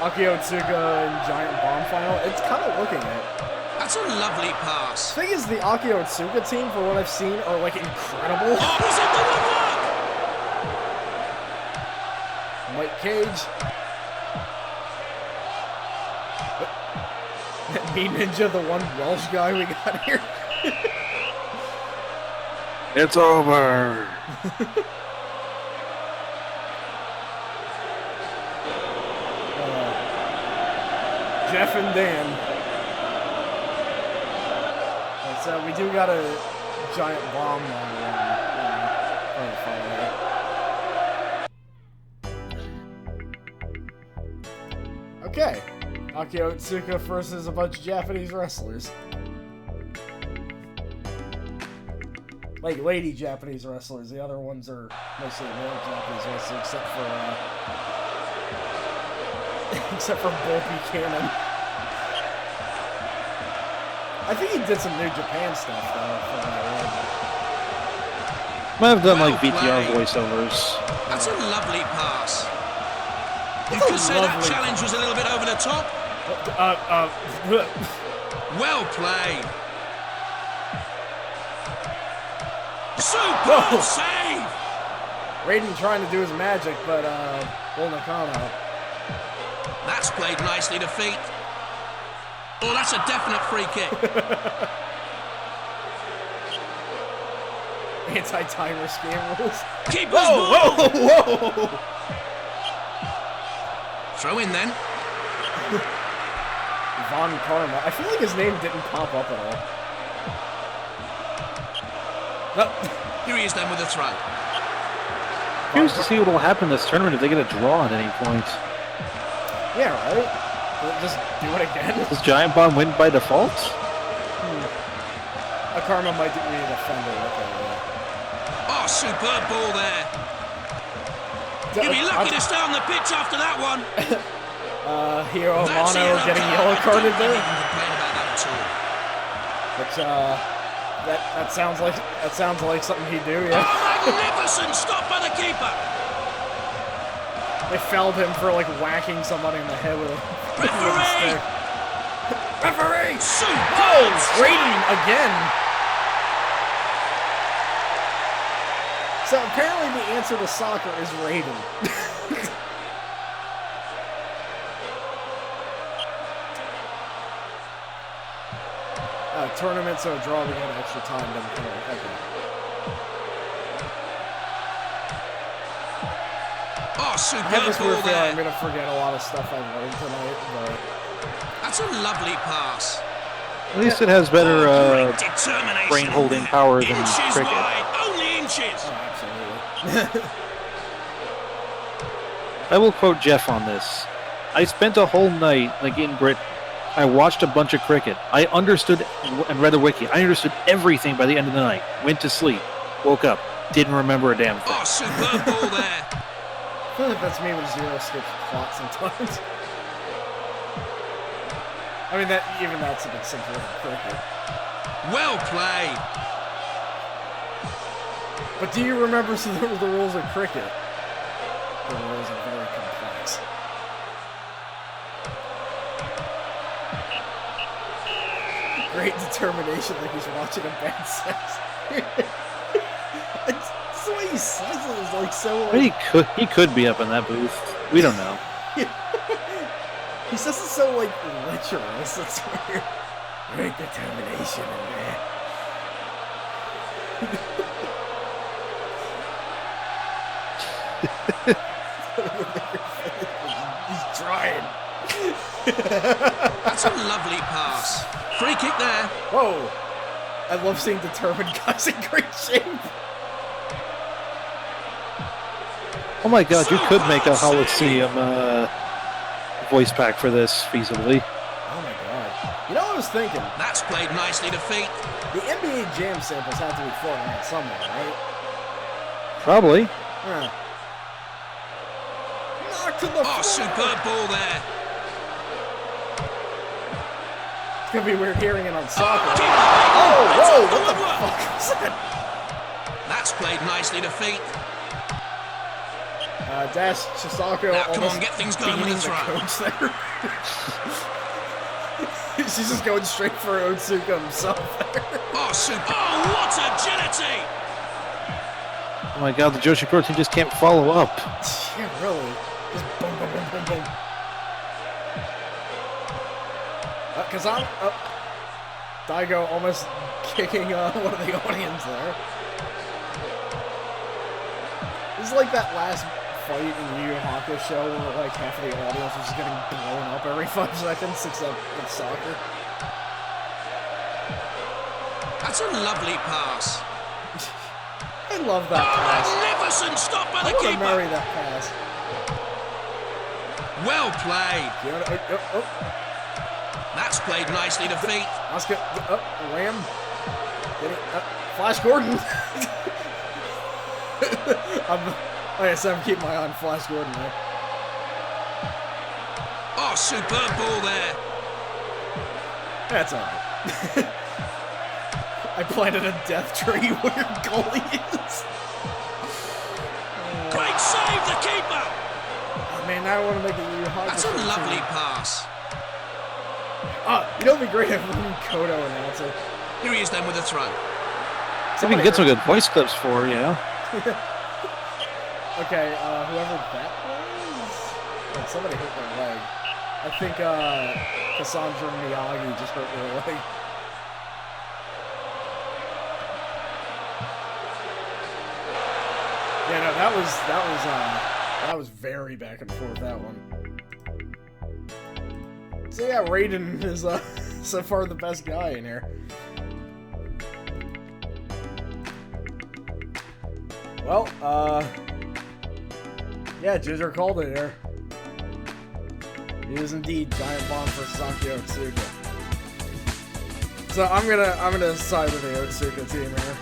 Akio Tsuka and Giant Bomb final. It's kind of looking at. That's a lovely pass. The thing is, the Akio Tsuka team, for what I've seen, are incredible. Oh, he's in the woodwork. Mike Cage. Me Ninja, the one Welsh guy we got here. It's over. Jeff and Dan. And so we do got a giant bomb on the fire. Okay. Akio Tsuka versus a bunch of Japanese wrestlers. Lady Japanese wrestlers. The other ones are mostly male Japanese wrestlers, except for Bull Buchanan. I think he did some New Japan stuff, though, from what I Might have done Well VTR played. voiceovers. That's a lovely pass. You That's a could say that lovely challenge was a little bit over the top. read. Well played. Whoa. Superb save. Rayden trying to do his magic, but Bull Nakano. That's played nicely to feet. Oh, that's a definite free kick. Anti-timer scam rules. Keeper's Whoa, ball. whoa, whoa! Throw in then. Von Karma. I feel like his name didn't pop up at all. No. Here he is then with a throw. Curious to see what will happen this tournament if they get a draw at any point. Yeah, right? We'll just do it again. Does Giant Bomb win by default? A Karma might be a defender. Okay, yeah. Oh, superb ball there. You'd be lucky to stay on the pitch after that one. Hiro That's a Amano getting yellow carded I don't there. think you can complain about that at all. But that sounds like something he'd do, yeah. Oh, magnificent stop by the keeper. They fouled him for whacking somebody in the head with a Referee! stick. Referee! Superb Oh, Rayden again. So apparently the answer to soccer is Rayden. tournament, so a draw we got extra time. Then okay. Oh, I superb have this weird ball feeling I'm there. gonna forget a lot of stuff I learned tonight, but That's a lovely pass. At least it has better Great determination. brain-holding power than Inches cricket. wide, only inches. oh, absolutely. I will quote Jeff on this. I spent a whole night, like in Britain. I watched a bunch of cricket. I understood and read a wiki. I understood everything by the end of the night. Went to sleep. Woke up. Didn't remember a damn thing. Oh, superb ball there. I feel like that's me with zero skips plot sometimes. I mean, that's a bit simpler than cricket. Well played. But do you remember the rules of cricket? The rules are very complex. Great determination, like he's watching a bad sex. It's the way he says it is like so. Like, He could be up in that booth. We don't know. he says it so like lecherous. It's weird. Great determination, man. He's trying. That's a lovely pass. Free kick there. Whoa! I love seeing determined guys in great shape. Oh my god, you could make a Coliseum voice pack for this feasibly. Oh my god. You know what I was thinking? That's played nicely to feet. The NBA Jam samples have to be floating around somewhere, right? Probably. Huh. Knock to the Oh, floor! superb ball there. It's gonna be weird hearing it on soccer. Oh, Whoa! What the fuck was that? That's played nicely to feet. Dash Chisako Now, come almost on, get things going with beating the throw. coach there. She's just going straight for Otsuka himself there. Oh, oh, what agility! Oh my god, the Joshi Pro team just can't follow up. Yeah, really. Just boom, boom, boom, boom, boom. Because I'm Daigo almost kicking one of the audience there. This is like that last fight in Yu Yu Hakusho where like half of the audience was just getting blown up every 5 seconds, except in soccer. That's a lovely pass. I love that pass. Magnificent stop by I the want to keeper. marry that pass. Well played. Oh. That's played nicely to feet. Oscar, Ram. Flash Gordon. Like I said, I'm keeping my eye on Flash Gordon there. Oh, superb ball there. That's alright. I planted a death tree where your goalie is. Great save, the keeper. Oh, man, I want to make a Yu Yu Hakusho. That's a lovely pass. You know what would be great if Kodo announced it. Here he is then with a throw. So we can get some good voice clips for, you know. Okay, whoever that was... Wait, somebody hit their leg. I think, Cassandra Miyagi just hurt their leg. Yeah, no, that was very back and forth, that one. So yeah, Rayden is, so far the best guy in here. Well, yeah, Ginger called it here. It is indeed Giant Bomb for Saki Otsuka. So I'm gonna side with the Otsuka team here.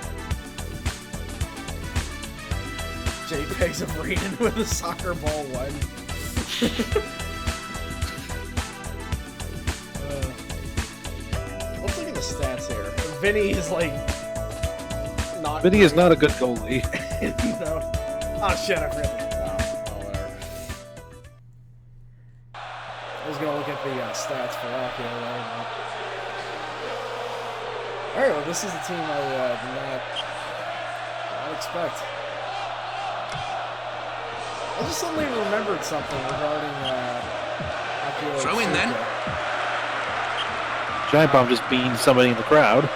JPEGs of Raiden with a soccer ball one. Let's look at the stats here. Vinny is like not. Vinny is not a good goalie. No. Oh shit! I forgot. Whatever. I was gonna look at the stats for Rocky. Alright, well, this is the team I did not expect. I just suddenly remembered something regarding Akio Throw in then. Giant Bomb just beamed somebody in the crowd.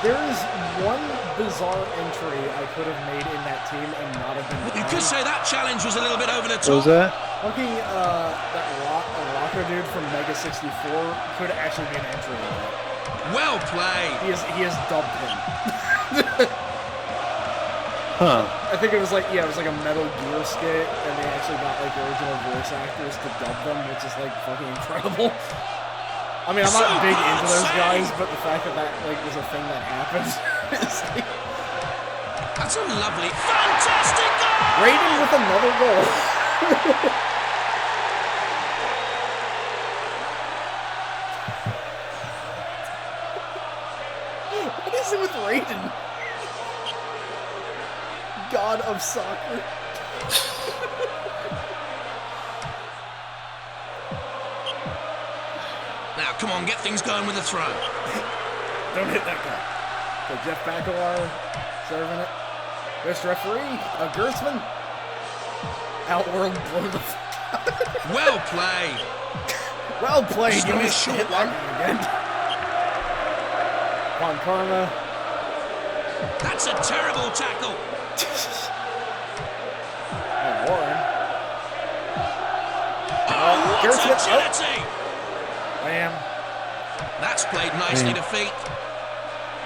There is one bizarre entry I could have made in that team and not have been You wrong. could say that challenge was a little bit over the top. What was that? Fucking, that rocker dude from Mega 64 could actually be an entry in that. Well played. He has dubbed him. Huh. I think it was like, yeah, it was like a Metal Gear skit, and they actually got like original voice actors to dub them, which is like fucking incredible. I mean, I'm not big into those guys, but the fact that that like was a thing that happened is like... That's a lovely, fantastic goal! Rayden with another goal. What is it with Rayden? God of soccer. Now, come on, get things going with the throw. Don't hit that guy. So Jeff Bakalar serving it. Best referee, Gertzman. Outworld blow the Well played. Well played. Just You give me a missed short hit that one. guy again. Von Karma. That's a terrible tackle. And Warren. Oh, what Gertzman. agility! Bam. That's played nicely to feet.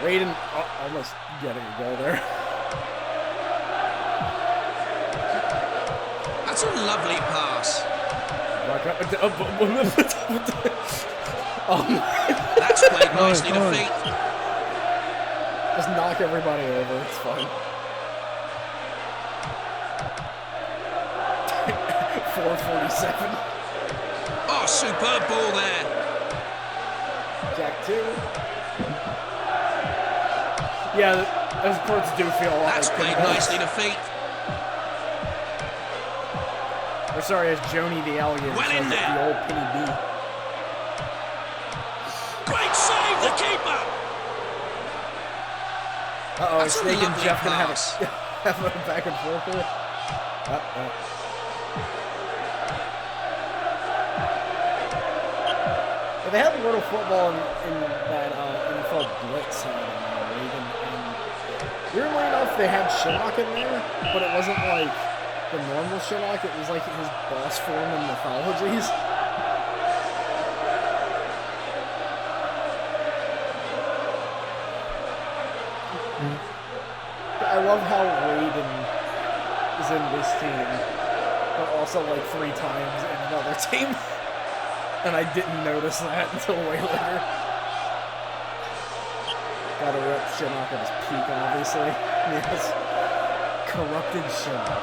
Rayden almost getting a goal there. That's a lovely pass. That's played nicely to feet. Just knock everybody over, it's fine. 447. Oh, superb ball there. Jack 2. Yeah, those parts do feel a lot That's like played pinballs. nicely to feet. Or sorry, as Joni the Alligator Well says, in there. the old Penny B. Great save, the keeper. Uh-oh, That's a Snake and lovely Jeff gonna have pass. have a back and forth here. Yeah, they had Mortal Football in that NFL Blitz Rayden, and weirdly enough, they had Shinnok in there, but it wasn't like the normal Shinnok, it was like his boss form in mythologies. I love how Rayden is in this team, but also like 3 times in another team. And I didn't notice that until way later. Gotta rip Shinnok at his peak, obviously. Yes. Corrupted Shinnok.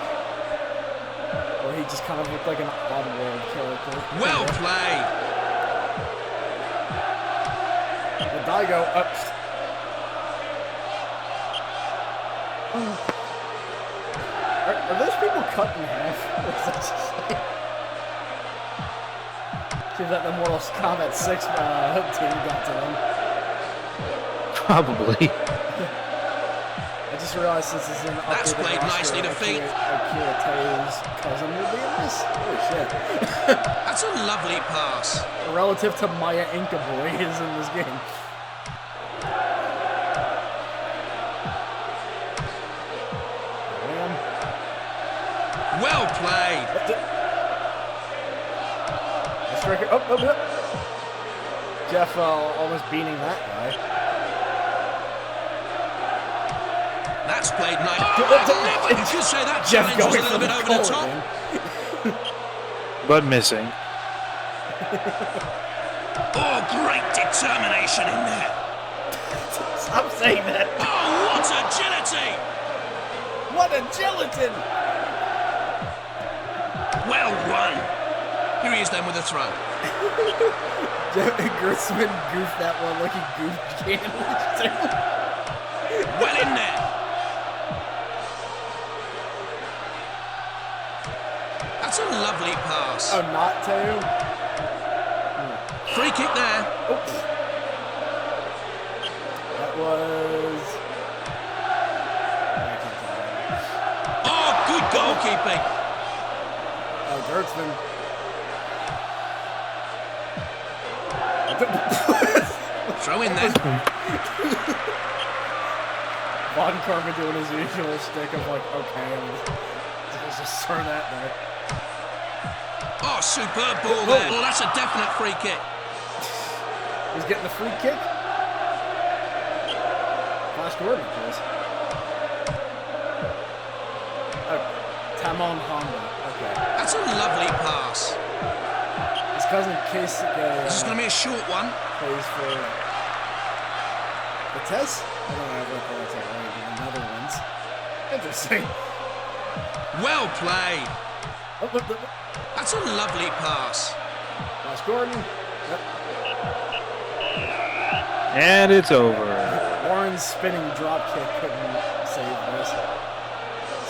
Where he just kind of looked like an Oddworld character. Well played. The Daigo up. Are those people cut in half? Or is that just like... Seems like the Mortal Kombat 6 team got to them. Probably. I just realized this is an That's updated played roster. nicely to feet. Akira Tayo's cousin will be in this? Holy shit. That's a lovely pass. Relative to Maya Inca Boy is in this game. Well played. Striker. Oh. Jeff almost beating that guy. That's played nice. Oh, You could say that Jeff challenge was a going little for bit the over goal the top. again. But missing. Oh, great determination in there. Stop saying that. Oh, what agility. What a gelatin! Well run. Here he is then with a throw. Gertzman goofed that one like he goofed Cambridge too. Well in there. That's a lovely pass. Oh, not to? Free kick there. Oops. That was... Oh, good goalkeeping. Gertzman. Throw in then. Von Karma doing his usual stick of like, okay, let's just throw that there. Oh, superb ball there. Oh, that's a definite free kick. He's getting the free kick. Flash Gordon, please. Oh, Tamon Honda. Okay. That's a lovely pass. His cousin Casey This is going to be a short one. plays for the Tess. I don't know what that's like. The Netherlands. Interesting. Well played. Oh, look. That's a lovely pass. Flash Gordon. Yep. And it's over. Warren's spinning drop kick couldn't save this.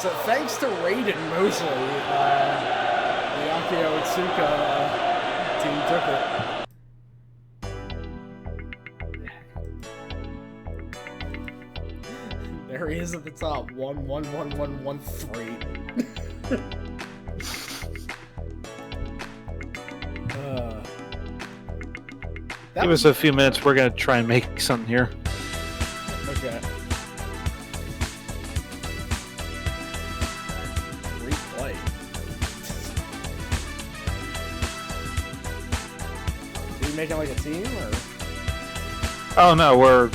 So thanks to Rayden mostly, the Akio Otsuka team took it. There he is at the top. 1-1-1-1-1-3. Give us a few minutes. We're going to try and make something here. Okay. Replay. Are you making like a team or? Oh, no. We're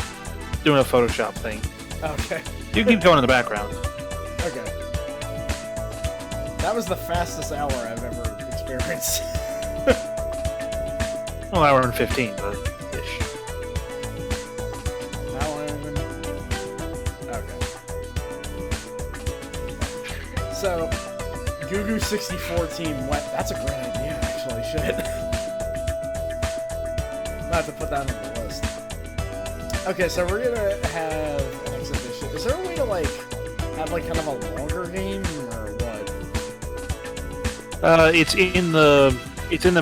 doing a Photoshop thing. Okay. You keep going in the background. Okay. That was the fastest hour I've ever experienced. Well, hour and 15, but ish. Hour and... Okay. So, Gugu64 team went. That's a great idea, actually. Shit. I have to put that on the list. Okay, so we're gonna have an exhibition. Is there a way to like have like kind of a longer game or what? It's in the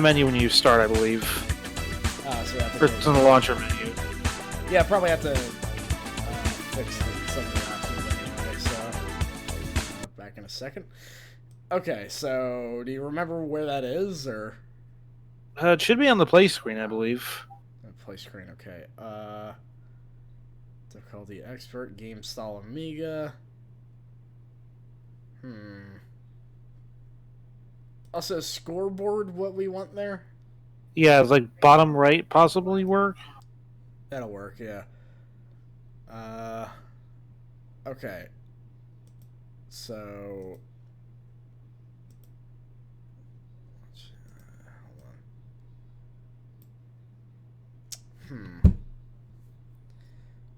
menu when you start, I believe. So we have to Or it's in the launcher menu. yeah, probably have to fix some of the options anyway. So back in a second. Okay, so do you remember where that is, or It should be on the play screen, I believe. play screen? Okay. Difficulty expert, game style Amiga. Also, scoreboard. What we want there? Yeah, it's like bottom right, possibly work. That'll work. Yeah. Okay. So. Hold on.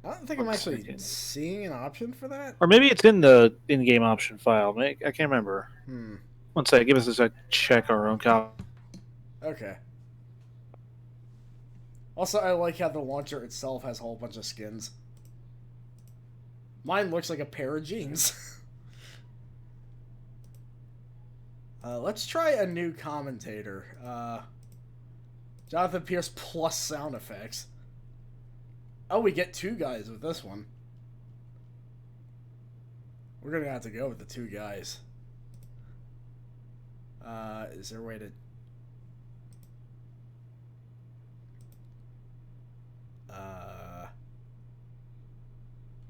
I don't think I'm actually seeing an option for that. Or maybe it's in the in-game option file. I can't remember. One sec, give us a sec. Check our own copy. Okay. Also, I like how the launcher itself has a whole bunch of skins. Mine looks like a pair of jeans. Let's try a new commentator. Jonathan Pierce plus sound effects. Oh, we get two guys with this one. We're gonna have to go with the two guys. Is there a way to...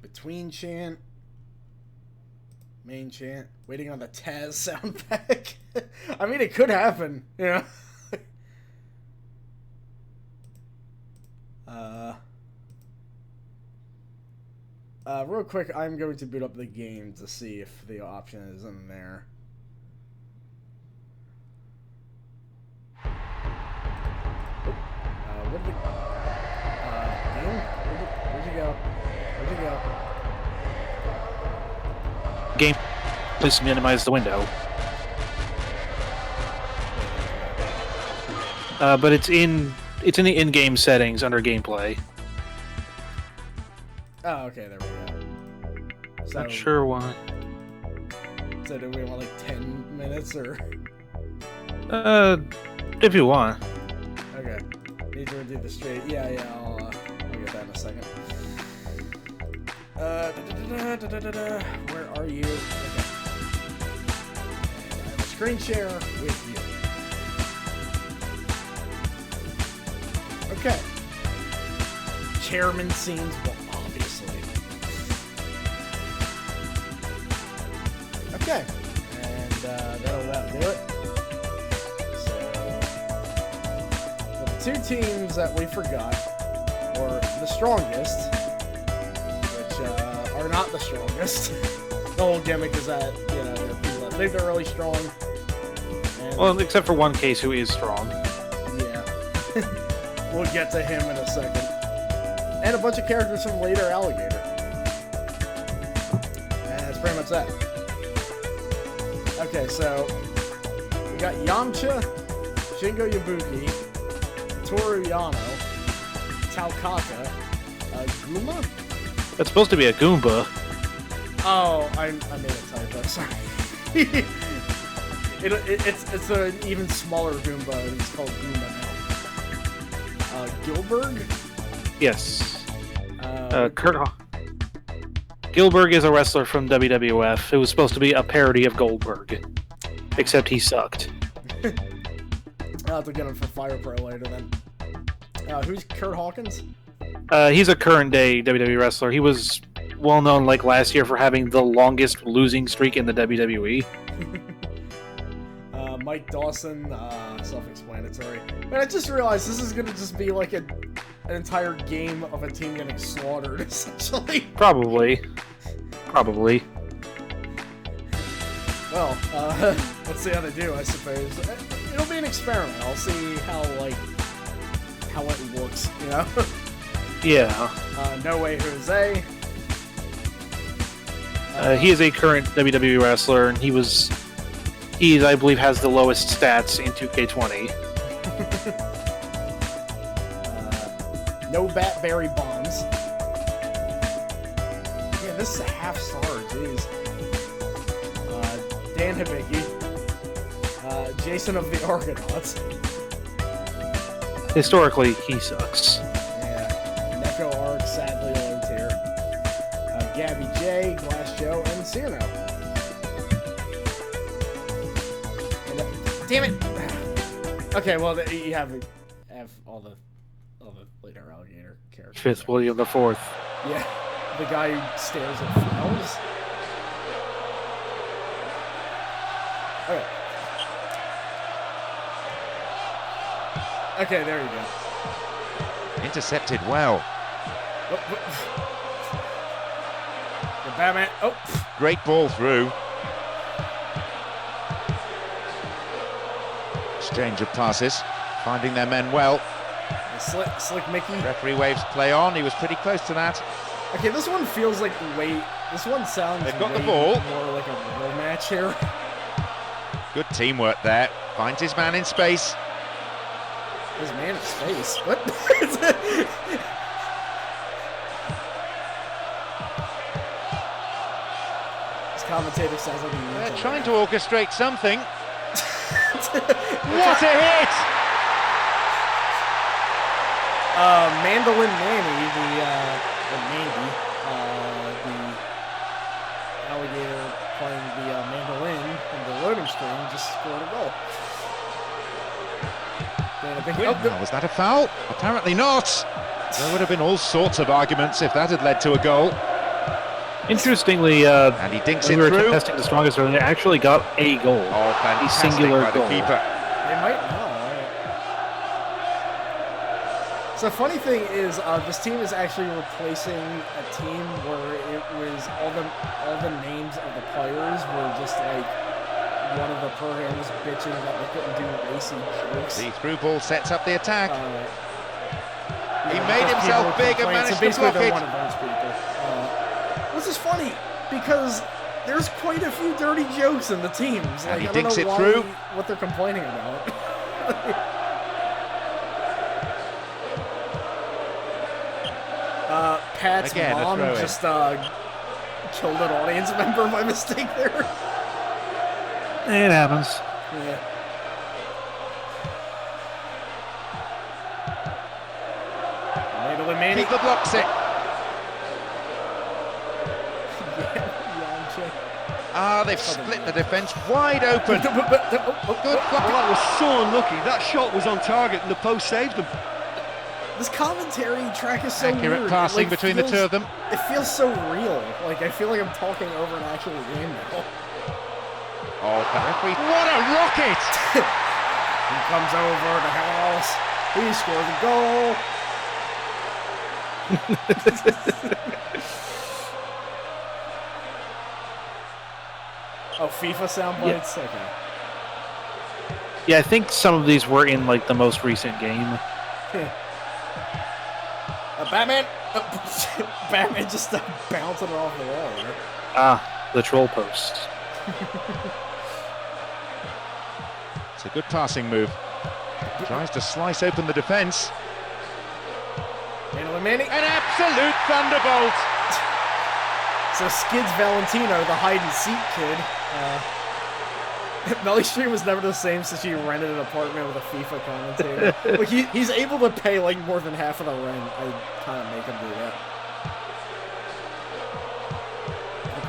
between chant, main chant, waiting on the Taz sound pack. I mean, it could happen, you know. Real quick, I'm going to boot up the game to see if the option is in there. Where'd you go? Where'd you go? Game. Please minimize the window. But it's in the in-game settings under gameplay. Oh, okay, there we go. So, Not sure why. So do we want like 10 minutes or? If you want. Okay. Need to redo the straight. Yeah, I'll get that in a second. Where are you? Okay. And I have a screen share with you. Okay. chairman scenes, well, obviously. Okay, and that'll about do it. So, the two teams that we forgot were the strongest, which are not the strongest. The whole gimmick is that, you know, the people that think they're really strong. And Well, except for one case who is strong. yeah. We'll get to him in a second. And a bunch of characters from later Alligator. And that's pretty much that. Okay, so we got Yamcha, Shingo Yabuki, Toru Yano, Taukaka, Guma? That's supposed to be a Goomba. Oh, I made a typo, sorry. It's an even smaller Goomba. It's called Goomba now. Gilberg? Yes. Gilberg is a wrestler from WWF. It was supposed to be a parody of Goldberg. Except he sucked. I'll have to get him for Fire Pro later then. Who's Kurt Hawkins? He's a current day WWE wrestler. He was well known like last year for having the longest losing streak in the WWE. Mike Dawson, self-explanatory. But I just realized this is gonna just be like an entire game of a team getting slaughtered, essentially. Probably. Well, let's see how they do, I suppose. It'll be an experiment. I'll see how it works, you know? Yeah. No Way Jose. He is a current WWE wrestler, and he, I believe, has the lowest stats in 2K20. No Bat Barry Bonds. Yeah, this is a half star, jeez. Dan Hibiki. Jason of the Argonauts. Historically, he sucks. Yeah. Neko Arc, sadly low tier. Gabby J, Glass Joe, and Cyrano. And, damn it! Okay, well, you have all the later Alligator characters. Fifth William the Fourth. Yeah, the guy who stares at flowers. Okay. Okay, there you go. Intercepted well. Oh, the Batman. Oh. Great ball through. Exchange of passes. Finding their men well. Slick Mickey. Referee waves play on. He was pretty close to that. Okay, this one feels like this one sounds They've got the way ball. more like a real match here. Good teamwork there. Finds his man in space. His man in space? What? This commentator sounds like They're trying to orchestrate something. What a hit! Mandolin Manny, the alligator playing the mandolin in the loading screen, just scored a goal. Was that a foul? Apparently not. There would have been all sorts of arguments if that had led to a goal. Interestingly, And he dinks when it we were through. testing the strongest earlier, they actually got a goal. Oh, fantastic singular by the goal. keeper. They might know. So the funny thing is, this team is actually replacing a team where it was all the names of the players were just like one of the programs bitching that they couldn't do racy jokes. The through ball sets up the attack. He Yeah, made because himself people big and complain. managed So to basically block they're it. one of those people. Which is funny because there's quite a few dirty jokes in the teams. And he I don't dinks know it why, through. what they're complaining about. Pat's Again, a mom throw-in. just killed an audience member by mistake there. It happens. Yeah. Mandolin Manny. Keeper blocks it. Ah, they've split the defence wide open. Good block. Well, that was so unlucky. That shot was on target and the post saved them. This commentary track is so Accurate weird. passing It, between the two of them. It feels so real. Like, I feel like I'm talking over an actual game now. Oh, the referee. What a rocket! He comes over the house. He scores a goal. Oh, FIFA sound bites? Yeah. Okay. Yeah, I think some of these were in like the most recent game. Batman! Batman just started bouncing off the wall there. Ah, the troll post. It's a good passing move. Tries to slice open the defence. Manny. An absolute thunderbolt! So Skids Valentino, the hide-and-seek kid, Melvstream was never the same since he rented an apartment with a FIFA commentator. Like he's able to pay like more than half of the rent. I kind of make him do that.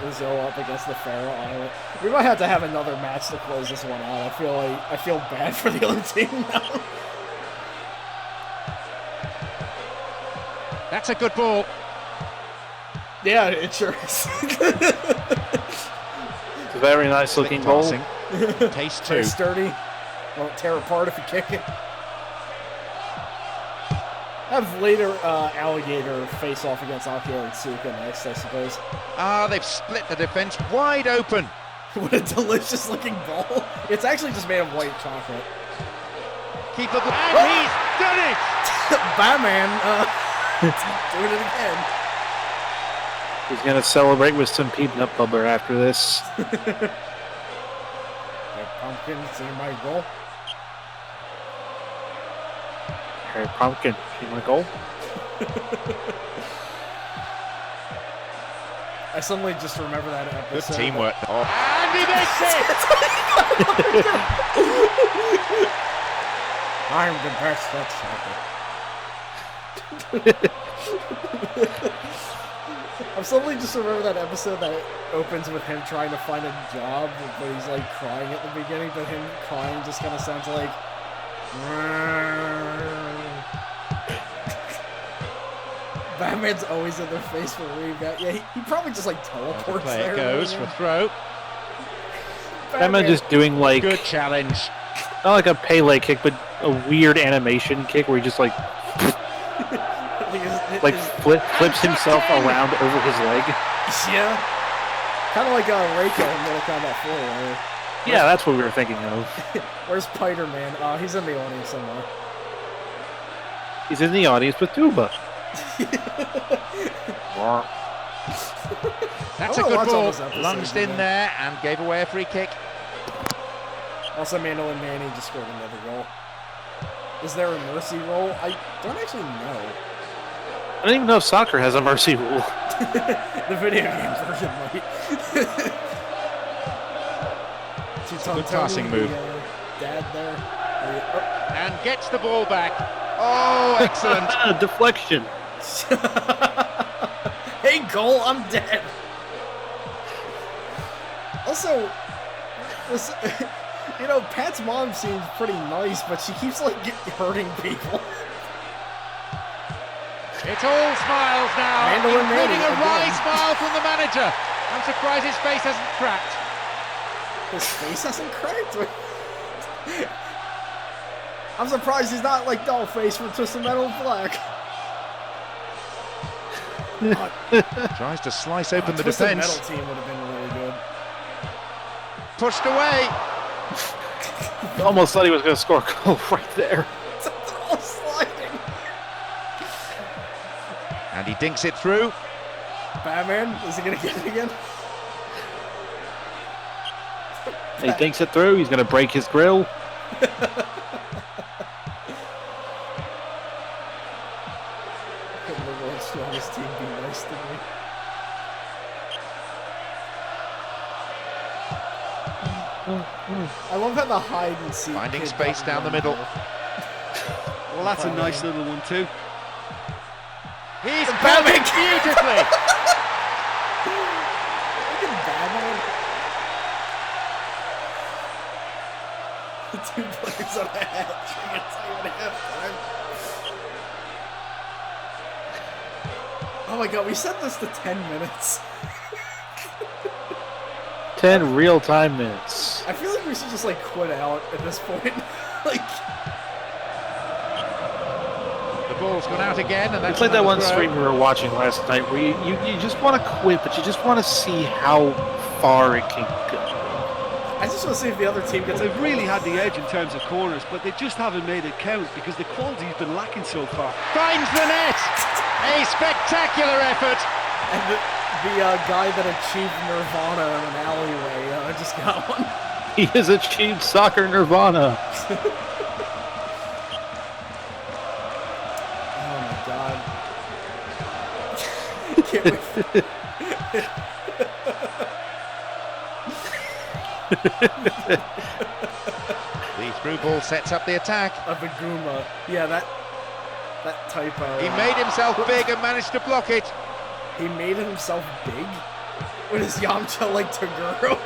Brazil up against the Faroe Island. We might have to have another match to close this one out. I feel bad for the other team now. That's a good ball. Yeah, it sure is. It's a very nice looking goal. Pace Very too. sturdy. Won't tear apart if you kick it. Have later Alligator face off against Akio and Tsuka next, I suppose. Ah, they've split the defence wide open. What a delicious looking ball. It's actually just made of white chocolate. Keep up, and he's done it! Baman, doing it again. He's gonna celebrate with some peanut butter after this. Hey, Pumpkin, see my goal? Hey, Pumpkin, see my goal? I suddenly just remember that Good episode. teamwork. Oh. And he makes it! I'm the best at soccer. I'm suddenly just remember that episode that opens with him trying to find a job, but he's like crying at the beginning, but him crying just kind of sounds like. Batman's always in their face for rebound. Yeah, he probably just like teleports Play there. it goes for throw. Batman just doing like Good challenge. not like a Pele kick, but a weird animation kick where he just like flips himself around over his leg. Yeah. Kind of like Reiko in Mortal Kombat 4. Right? Yeah, that's what we were thinking of. Where's Spider-Man? He's in the audience somewhere. He's in the audience with Tuba. That's a good ball. Lunged in there and gave away a free kick. Also, Mando and Manny just scored another goal. Is there a mercy roll? I don't actually know. I don't even know if soccer has a mercy rule. The video game version might. Good passing move. Dad there. And gets the ball back. Oh, excellent. Deflection. Hey, goal, I'm dead. Also, this, you know, Pat's mom seems pretty nice, but she keeps like hurting people. It's all smiles now, Mandolin including Manny a wry again. smile from the manager. I'm surprised his face hasn't cracked. His face hasn't cracked? I'm surprised he's not like Dollface from Twisted Metal Black. Tries to slice open the Twisted defence. Metal team would have been really good. Pushed away. Almost thought he was going to score a goal right there. They're all sliding. And he dinks it through. Batman, is he going to get it again? He thinks it through. He's going to break his grill. Couldn't the world's strongest team be nice to me? I love how the hide and seek. Finding kid space got down the one middle. goal. Well, that's a nice little one too. He's Batman batting beautifully. Look at Batman. The two players on a hat trick. It's not even half time. Oh my god, we set this to 10 minutes. 10 real-time minutes. I feel like we should just like quit out at this point. Like, The ball's gone out again, and that's It's like that one another throw. stream we were watching last night where you just want to quit, but you just want to see how far it can go. I just want to see if the other team Well, gets. they've really had the edge in terms of corners, but they just haven't made it count because the quality's been lacking so far. Finds the net! A spectacular effort! And the guy that achieved Nirvana in an alleyway just got one. He has achieved soccer nirvana. Oh my god. Can't wait. The through ball sets up the attack. A Baguma. Yeah, that typo. He made himself big and managed to block it. He made himself big? What is Yamcha like Toguro?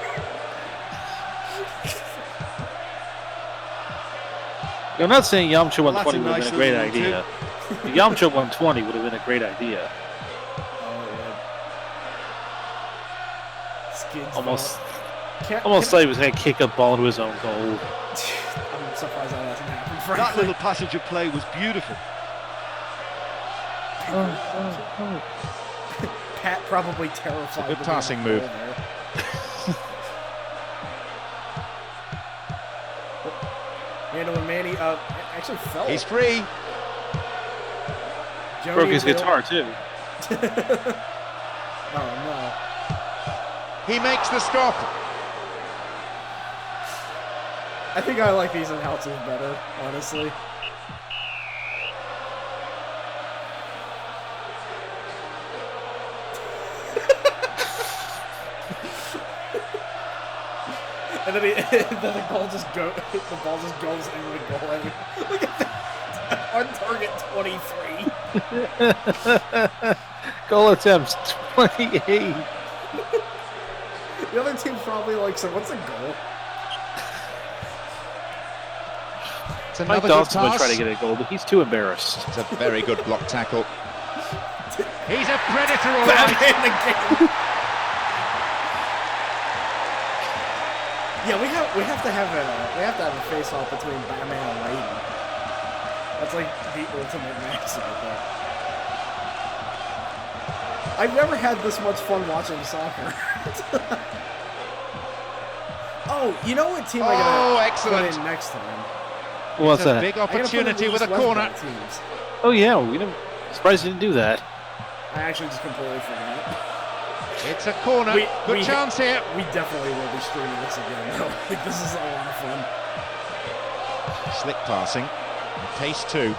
I'm not saying Yamcha Well, that's 120 a would have nice been a great little one, idea. Yamcha 120 would have been a great idea. Oh, yeah. Skids Almost Can't- thought he was going to kick a ball into his own goal. I'm surprised that hasn't happened, That frankly. little passage of play was beautiful. Pat probably terrified. good with passing that move. goal there. Mano and Manny actually fell. He's free. Jody Broke his Will- guitar, too. Oh no. He makes the stop. I think I like these announcers better, honestly. And then, then the ball just goes into the goal. I mean, look at that. On target 23. Goal attempts 28. The other team's probably like, so what's the goal? It's Mike another good Dawson would pass. try to get a goal, but he's too embarrassed. It's a very good block tackle. He's a predator, all Batman right. again. Yeah, we have to have a face-off between Batman and Rayden. That's like the ultimate match right there. I've never had this much fun watching soccer. Oh, you know what team I gotta excellent. put in next time? What's It's a that? big I gotta put in opportunity the with a East West corner. Block teams. Oh, yeah. Surprised you didn't do that. I actually just completely forgot. It's a corner. Good chance here. We definitely will be streaming this again, though. Like, this is a lot of fun. Slick passing. Pace two.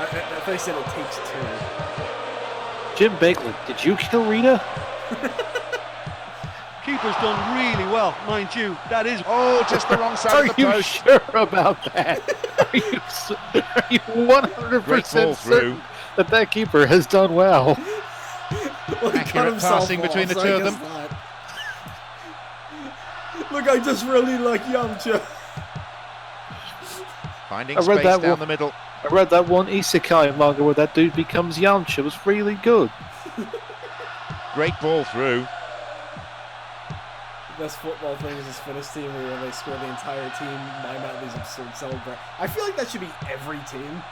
I thought you said it takes two. Jim Bakeley, did you kill Rita? Keeper's done really well, mind you. That is. Oh, just the wrong side Are of the you post. sure about that? Are you 100% Great ball certain that keeper has done well? Well, he cut Accurate himself passing off, between the so two I of guess them. not. Look, I just really like Yamcha. Finding I read space that down one. the middle. I read that one isekai manga where that dude becomes Yamcha. It was really good. Great ball through. The best football thing is this Finnish team where they score the entire team, mime out these absurd celebrations. I feel like that should be every team.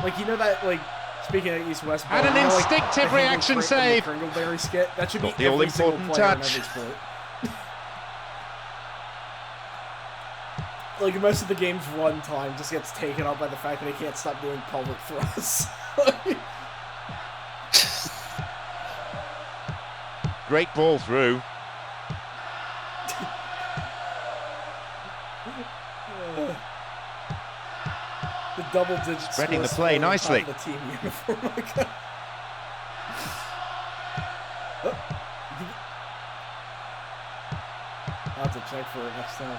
Like, you know that, like, speaking of East-West, And an instinctive reaction save. The Kringleberry skit, that should be Not the every single all-important player in touch. every sport. Like, most of the game's run time just gets taken up by the fact that they can't stop doing pelvic thrusts. Great ball through. The double digit Spreading the score play on top nicely. of the team uniform. Oh. I'll have to check for it next time.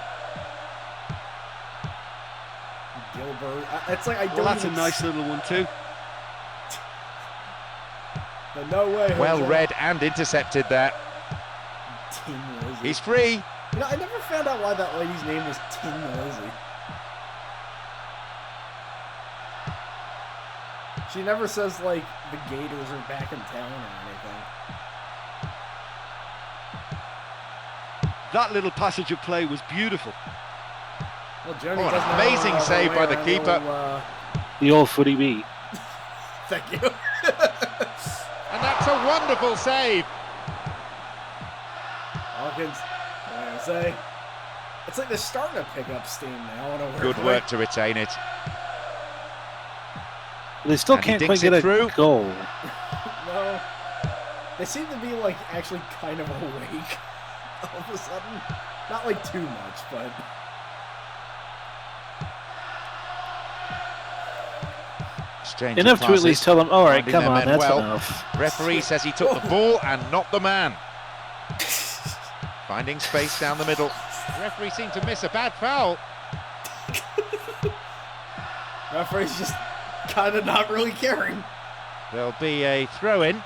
Gilbert. It's like I don't Well, that's a even nice little one too. But no way. Well Jose. read and intercepted there. Tin Lizzie. He's free. You know, I never found out why that lady's name was Tin Lizzie. She never says, like, the Gators are back in town or anything. That little passage of play was beautiful. Well, Joni Oh, an doesn't know amazing how to save by wear the a keeper. little, The old footy bee. Thank you. And that's a wonderful save. Hawkins, what do I say? It's like they're starting to pick up steam now. Good work to retain it. They still And he can't quite dinks it get a through. goal. No, they seem to be like actually kind of awake all of a sudden. Not like too much, but. Exchange Enough of to at least passes, tell them, all right, finding come their on, men that's well. enough. Referee says he took the ball and not the man. Finding space down the middle. Referee seemed to miss a bad foul. Referee's just kind of not really caring. There'll be a throw-in.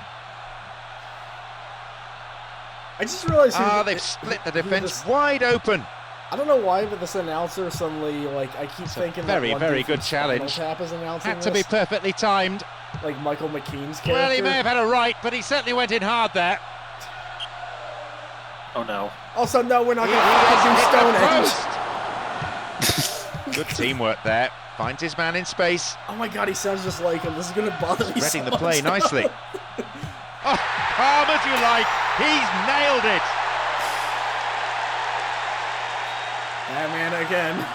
I just realized. They've split the defence wide open. I don't know why, but this announcer suddenly, like, I keep thinking very, that one very dude from good challenge. Spinal Tap is announcing Had to be this. perfectly timed. Like Michael McKean's character. Well, he may have had a right, but he certainly went in hard there. Oh no. Also, no, we're not He going to has do hit Stonehenge. the post. Good teamwork there. Finds his man in space. Oh my god, he sounds just like him. This is going to bother me so Spreading the much play now. nicely. Oh, calm as you like. He's nailed it. Batman again.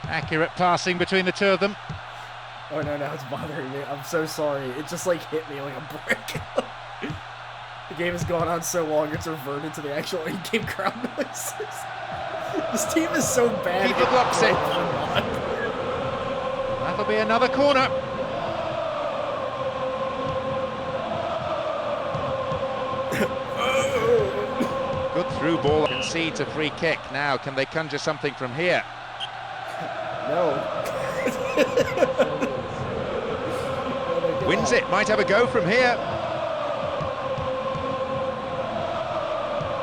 Accurate passing between the two of them. Oh no, now it's bothering me. I'm so sorry. It just like hit me like a brick. The game has gone on so long, it's reverted to the actual in-game crowd noises. This team is so bad. Keeper blocks it. That'll be another corner. Good through ball. Concedes a free kick. Now, can they conjure something from here? No. Wins it. Might have a go from here.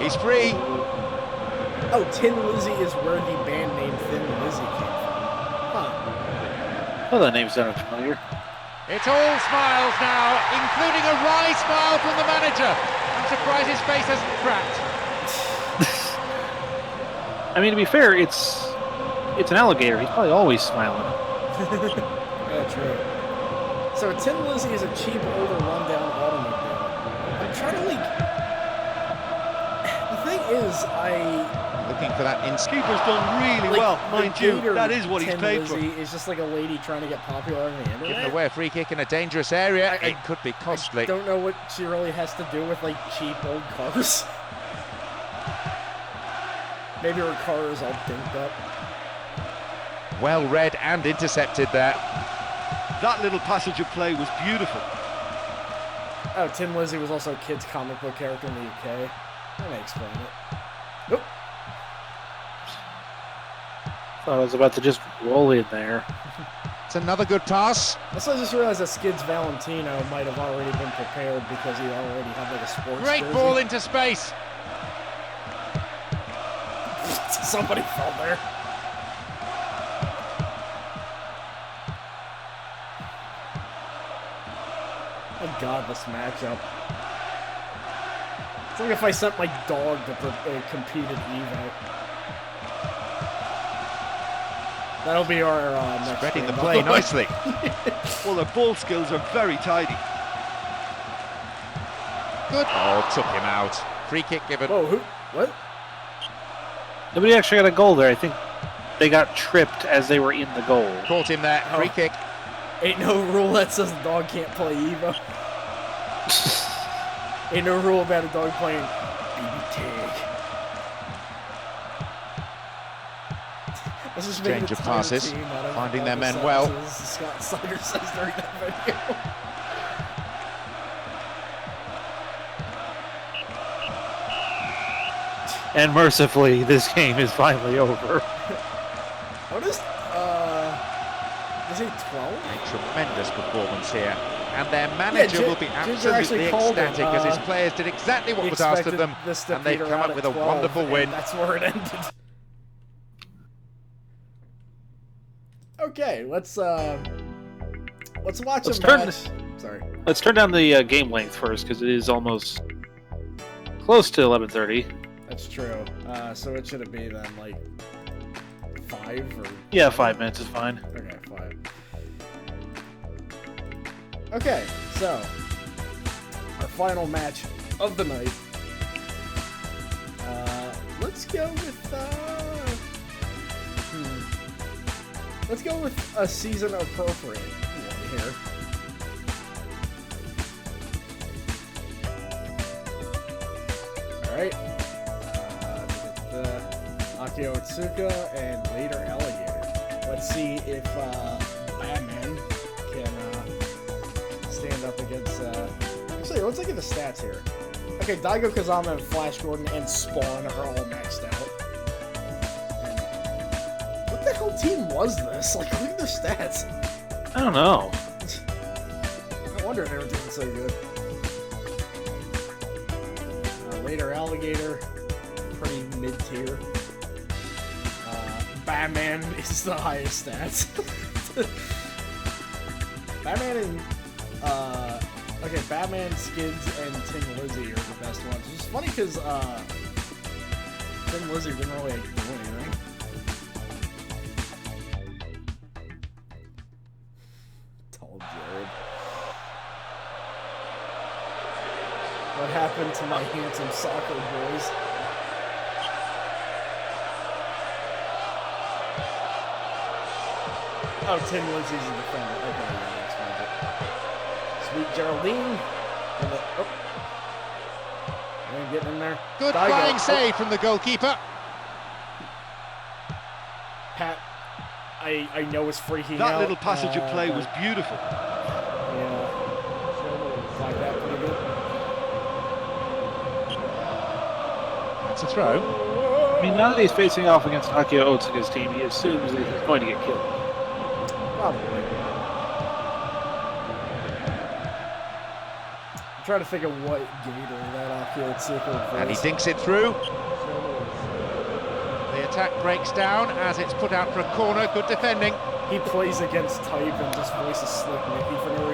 He's free. Oh, Tin Lizzy is where the band name Thin Lizzy came from. Huh. Oh, that name sounded familiar. It's all smiles now, including a wry smile from the manager. I'm surprised his face hasn't cracked. I mean, to be fair, it's an alligator. He's probably always smiling. Yeah, true. So Tin Lizzy is a cheap, older, rundown automobile. I'm trying to like. The thing is, Looking for that instant. Keeper's done really like, well, the mind you. Gator That is what he's Tin paid Lizzy for. is just like a lady trying to get popular on the internet. Giving away a free kick in a dangerous area. I- It could be costly. I don't know what she really has to do with like cheap old cars. Maybe her car is all dinked up. Well read and intercepted there. That little passage of play was beautiful. Oh, Tin Lizzy was also a kid's comic book character in the UK. That may explain it. Nope. Thought I was about to just roll in there. It's another good pass. Also, I just realized that Skids Valentino might have already been prepared because he already had like a sports Great jersey. ball into space. Somebody fell there. Oh god, this matchup. It's like if I sent my dog to compete at EVO. That'll be our next Spreading the game, play by the way. nicely. Well, their ball skills are very tidy. Good. Oh, took him out. Free kick given. Whoa, who? What? Nobody actually got a goal there. I think they got tripped as they were in the goal. Caught him there. Free Oh. kick. Ain't no rule that says a dog can't play EVO. Ain't no rule about a dog playing BB Tag. Let's just make Exchange an of entire passes, team out of finding all their the men well. sentences Scott Snyder says during that video. And mercifully, this game is finally over. What is he 12? A tremendous performance here. and their manager will be Ginger absolutely actually called ecstatic him, as his players did exactly what he was asked of them, expected this to and they've peter come out up with at a 12, wonderful and win. that's where it ended. Okay, let's watch a match. Sorry. Let's turn down the game length first, because it is almost close to 11:30. That's true. So what should it be then? Like 5 or? Yeah, 5 minutes is fine. Okay, 5. Okay, so our final match of the night. Let's go with let's go with a season appropriate one here. All right. Akio Otsuka and later Alligator. Let's see if Batman can stand up against. Actually, let's look at the stats here. Okay, Daigo Kazama and Flash Gordon and Spawn are all maxed out. And what the hell team was this? Like, look at their stats. I don't know. I wonder if they were doing so good. Later Alligator, pretty mid-tier. Batman is the highest stats. Batman and okay, Batman, Skids, and Tin Lizzy are the best ones. Which is funny because Tin Lizzy didn't really do anything. Tall Jared. What happened to my handsome soccer boys? Oh, Tin Lizzy's a defender. Okay, yeah, that's fine. Sweet Geraldine. Oh. Ain't getting in there. Good Daigo. flying save from the goalkeeper. Pat, I know it's freaking That out. little passage of play was beautiful. Yeah. Like that pretty good. That's a throw. I mean, now that he's facing off against Akio Otsuka's team, he assumes that he's going to get killed. Probably. I'm trying to think of what gator that Akio Otsuka And he was. dinks it through. The attack breaks down as it's put out for a corner. Good defending. He plays against type and just voices Slick Mickey for no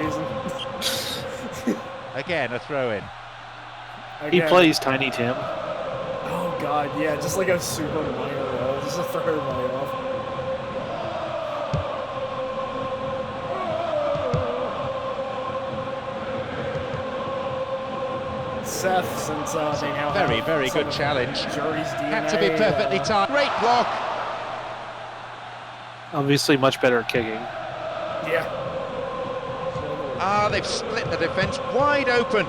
reason. Again, a throw in. He Again. plays Tiny Tim. Oh god, yeah, just like a super minor role, just to throw everybody off. Seth, since they now Very, have very some good of challenge. Jury's DNA, Had to be perfectly timed. Great block. Obviously much better at kicking. Yeah. Ah, they've split the defence wide open.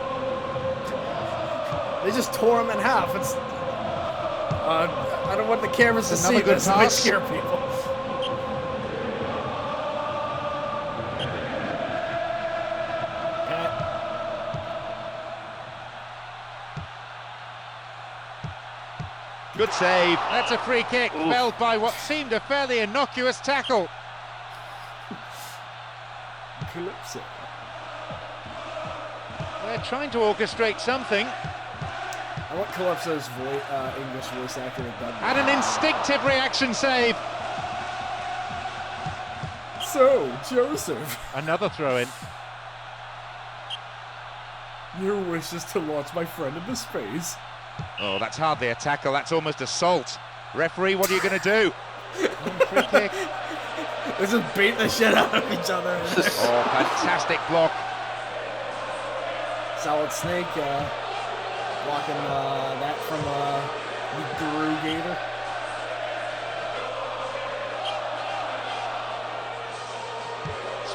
They just tore him in half. It's. I don't want the cameras to It's see another good this. It might pass. scare people. Good save. That's a free kick. Felled by what seemed a fairly innocuous tackle. Calypso. They're trying to orchestrate something. I want Calypso's English voice actor to dub. And an instinctive reaction save. So, Joseph, Another throw in. your wish is to launch my friend into space. Oh, that's hardly a tackle. That's almost assault. Referee, what are you going to do? Free kick. They just beat the shit out of each other. Oh, fantastic block. Solid Snake blocking that from the Guru Gator.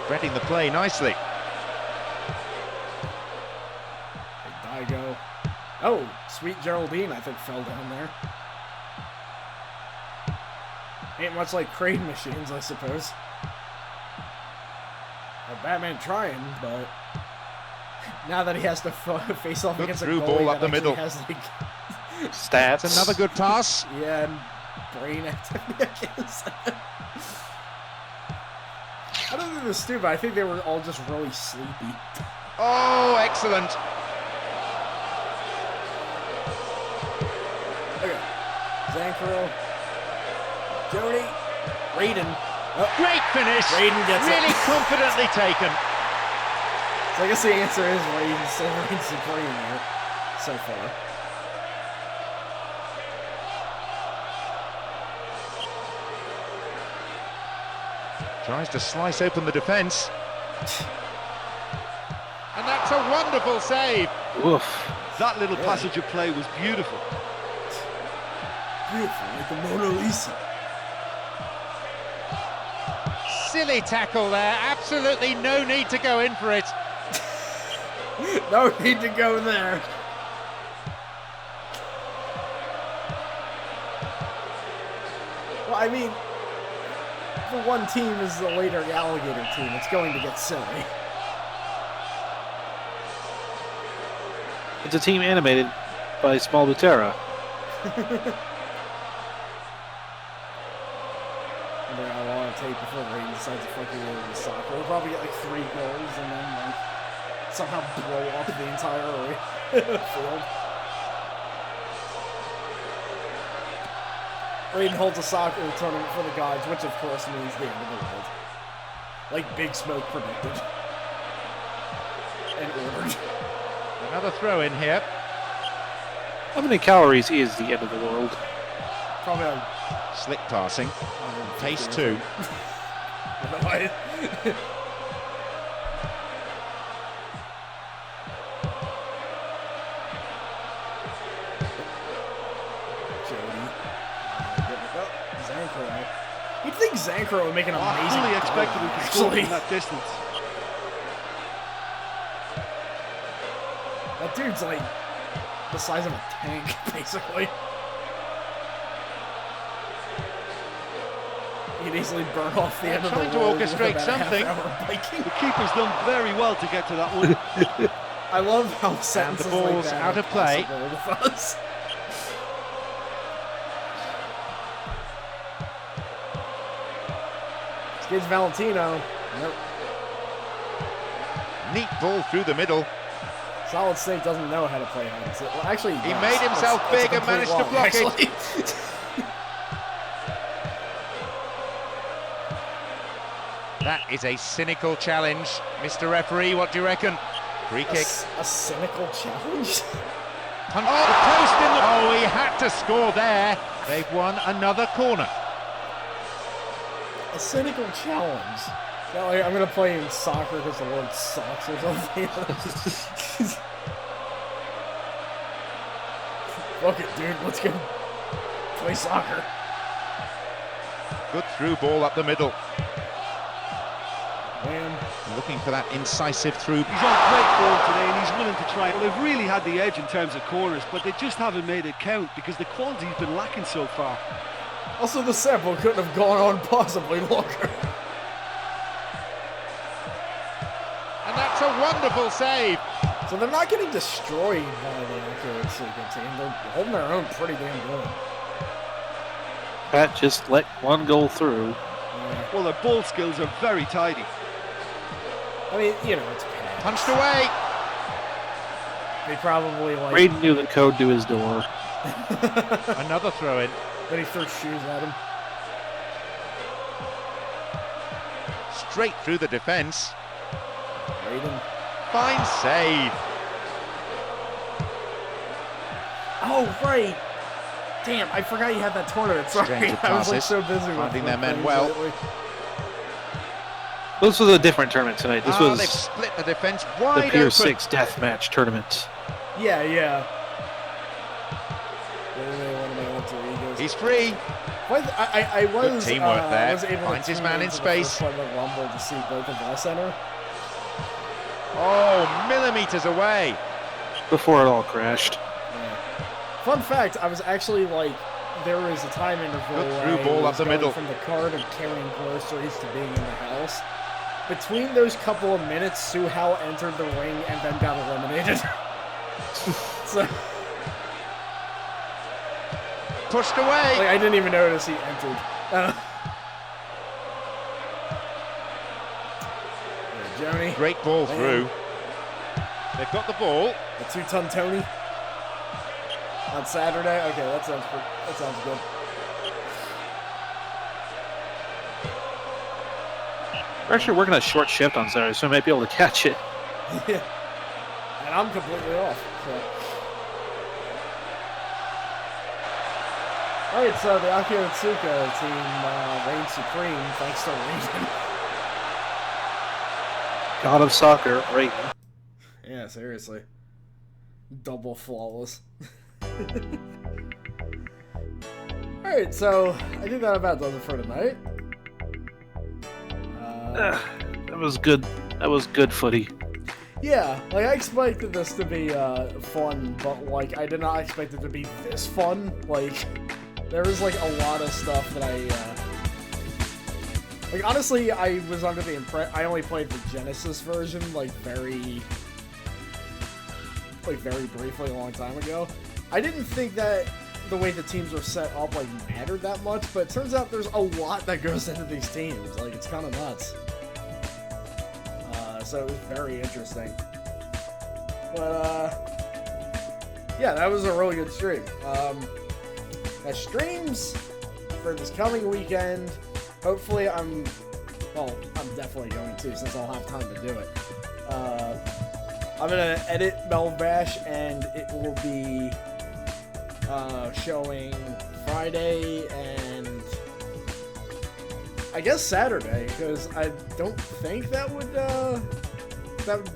Spreading the play nicely. Big Daigo. Oh, Sweet Geraldine, I think, fell down there. Ain't much like crane machines, I suppose. Batman trying, but now that he has to face off Good against a through goalie ball that up the actually middle. has like Stats. That's another good pass. yeah, and brain activity, I guess. I don't think it was stupid. I think they were all just really sleepy. Oh, excellent. Okay. Zankro. Jody. Rayden. Oh, Great finish. Rayden gets really it. confidently taken. So I guess the answer is Rayden. So Rayden's supreme there so far. Tries to slice open the defence. And that's a wonderful save. Oof. That little passage of play was beautiful. Beautiful, like the Mona Lisa. Silly tackle there. Absolutely no need to go in for it. No need to go there. Well, I mean, the one team is the later alligator team. It's going to get silly. It's a team animated by Small Butera. I wonder how long it take before Rayden decides to fucking go to soccer. We'll probably get like 3 goals and then like somehow blow up the entire field. Rayden holds a soccer tournament for the gods, which of course means the end of the world. Like Big Smoke predicted. And ordered. Another throw in here. How many calories is the end of the world? Probably like Slick passing. 150 Pace or 2. something. Otherwise. Zankro. You'd think Zankro would make an I amazing fully goal, expected him to score actually. from that distance. That dude's like the size of a tank, basically. He could easily burn off the end of the trying to world with orchestrate about a something. half-hour biking. The keeper's done very well to get to that one. I love how sentences ball's like that out are of play. possible with us. Skids Valentino. Nope. Neat ball through the middle. Solid Snake doesn't know how to play hide and seek. Well, actually, He does. made himself That's a big and complete managed to lie, block it. actually. That is a cynical challenge. Mr. Referee, what do you reckon? Free kick. A cynical challenge? Punch the post in the... Oh, he had to score there. They've won another corner. A cynical challenge? Yeah, like, I'm gonna play in soccer because the word sucks or something. Fuck it, dude. Let's go play soccer. Good through ball up the middle. Man. Looking for that incisive through. He's on great form today and he's willing to try. Well, they've really had the edge in terms of corners, but they just haven't made it count because the quality's been lacking so far. Also, the sample couldn't have gone on possibly longer. And that's a wonderful save. So they're not getting destroyed by the accurate Seeker team. They're holding their own pretty damn good. Pat just let one goal through. Yeah. Well, their ball skills are very tidy. I mean, you know, it's bad. Punched away. They probably like. Rayden knew the code to his door. Another throw in. Then he threw shoes at him. Straight through the defence. Rayden. Fine save. Oh, right. Damn, I forgot you had that tournament. Sorry, Exchange of I was like passes, so busy with finding their men things well. lately. This was a different tournament tonight. This They've was split the defence the wide Pier open. 6 deathmatch tournament. Yeah, yeah. They want to make alter egos. He's free. Well, I was, Good teamwork there. I was able Finds to his tune man in into the space. first part of the Rumble to see both of us enter. Oh, millimetres away. Before it all crashed. Yeah. Fun fact, I was actually like, there was a time interval Good where through I ball was up the going middle. from the car to carrying groceries to being in the house. Between those couple of minutes, Suhao entered the ring and then got eliminated. So, Pushed away. like, I didn't even notice he entered. Joni. Great ball Man. through. They've got the ball. The 2-ton Tony on Saturday. Okay, that sounds good. We're actually working a short shift on Saturday, so I might be able to catch it. Yeah. And I'm completely off. So. Alright, so the Akio Tsuka team reigns supreme thanks to Rayden. God of soccer, rayden. Yeah, seriously. Double flawless. Alright, so I think that about does it for tonight. That was good. That was good footy. Yeah, like I expected this to be fun, but like I did not expect it to be this fun. Like there was like a lot of stuff that like honestly I was under the impression I only played the Genesis version like very briefly a long time ago. I didn't think that the way the teams were set up like mattered that much, but it turns out there's a lot that goes into these teams. Like it's kind of nuts. So it was very interesting. But yeah, that was a really good stream. Now streams for this coming weekend. Hopefully I'm definitely going to since I'll have time to do it. I'm gonna edit Melvstream and it will be showing Friday and I guess Saturday, because I don't think that would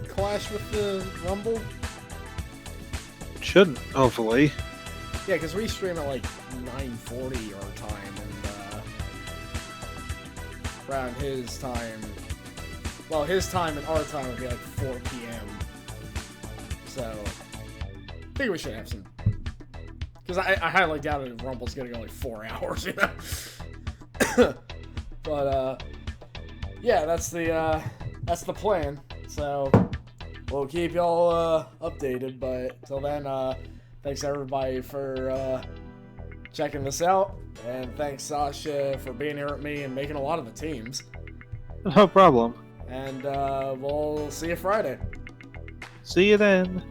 clash with the Rumble. Shouldn't, hopefully. Yeah, because we stream at like 9:40 our time, and around his time, well, his time and our time would be like 4 p.m. So I think we should have some, because I highly doubt that Rumble's gonna go like 4 hours, you know. But yeah, that's the plan. So we'll keep y'all updated. But till then, thanks everybody for checking this out, and thanks Sasha for being here with me and making a lot of the teams. No problem. And we'll see you Friday. See you then.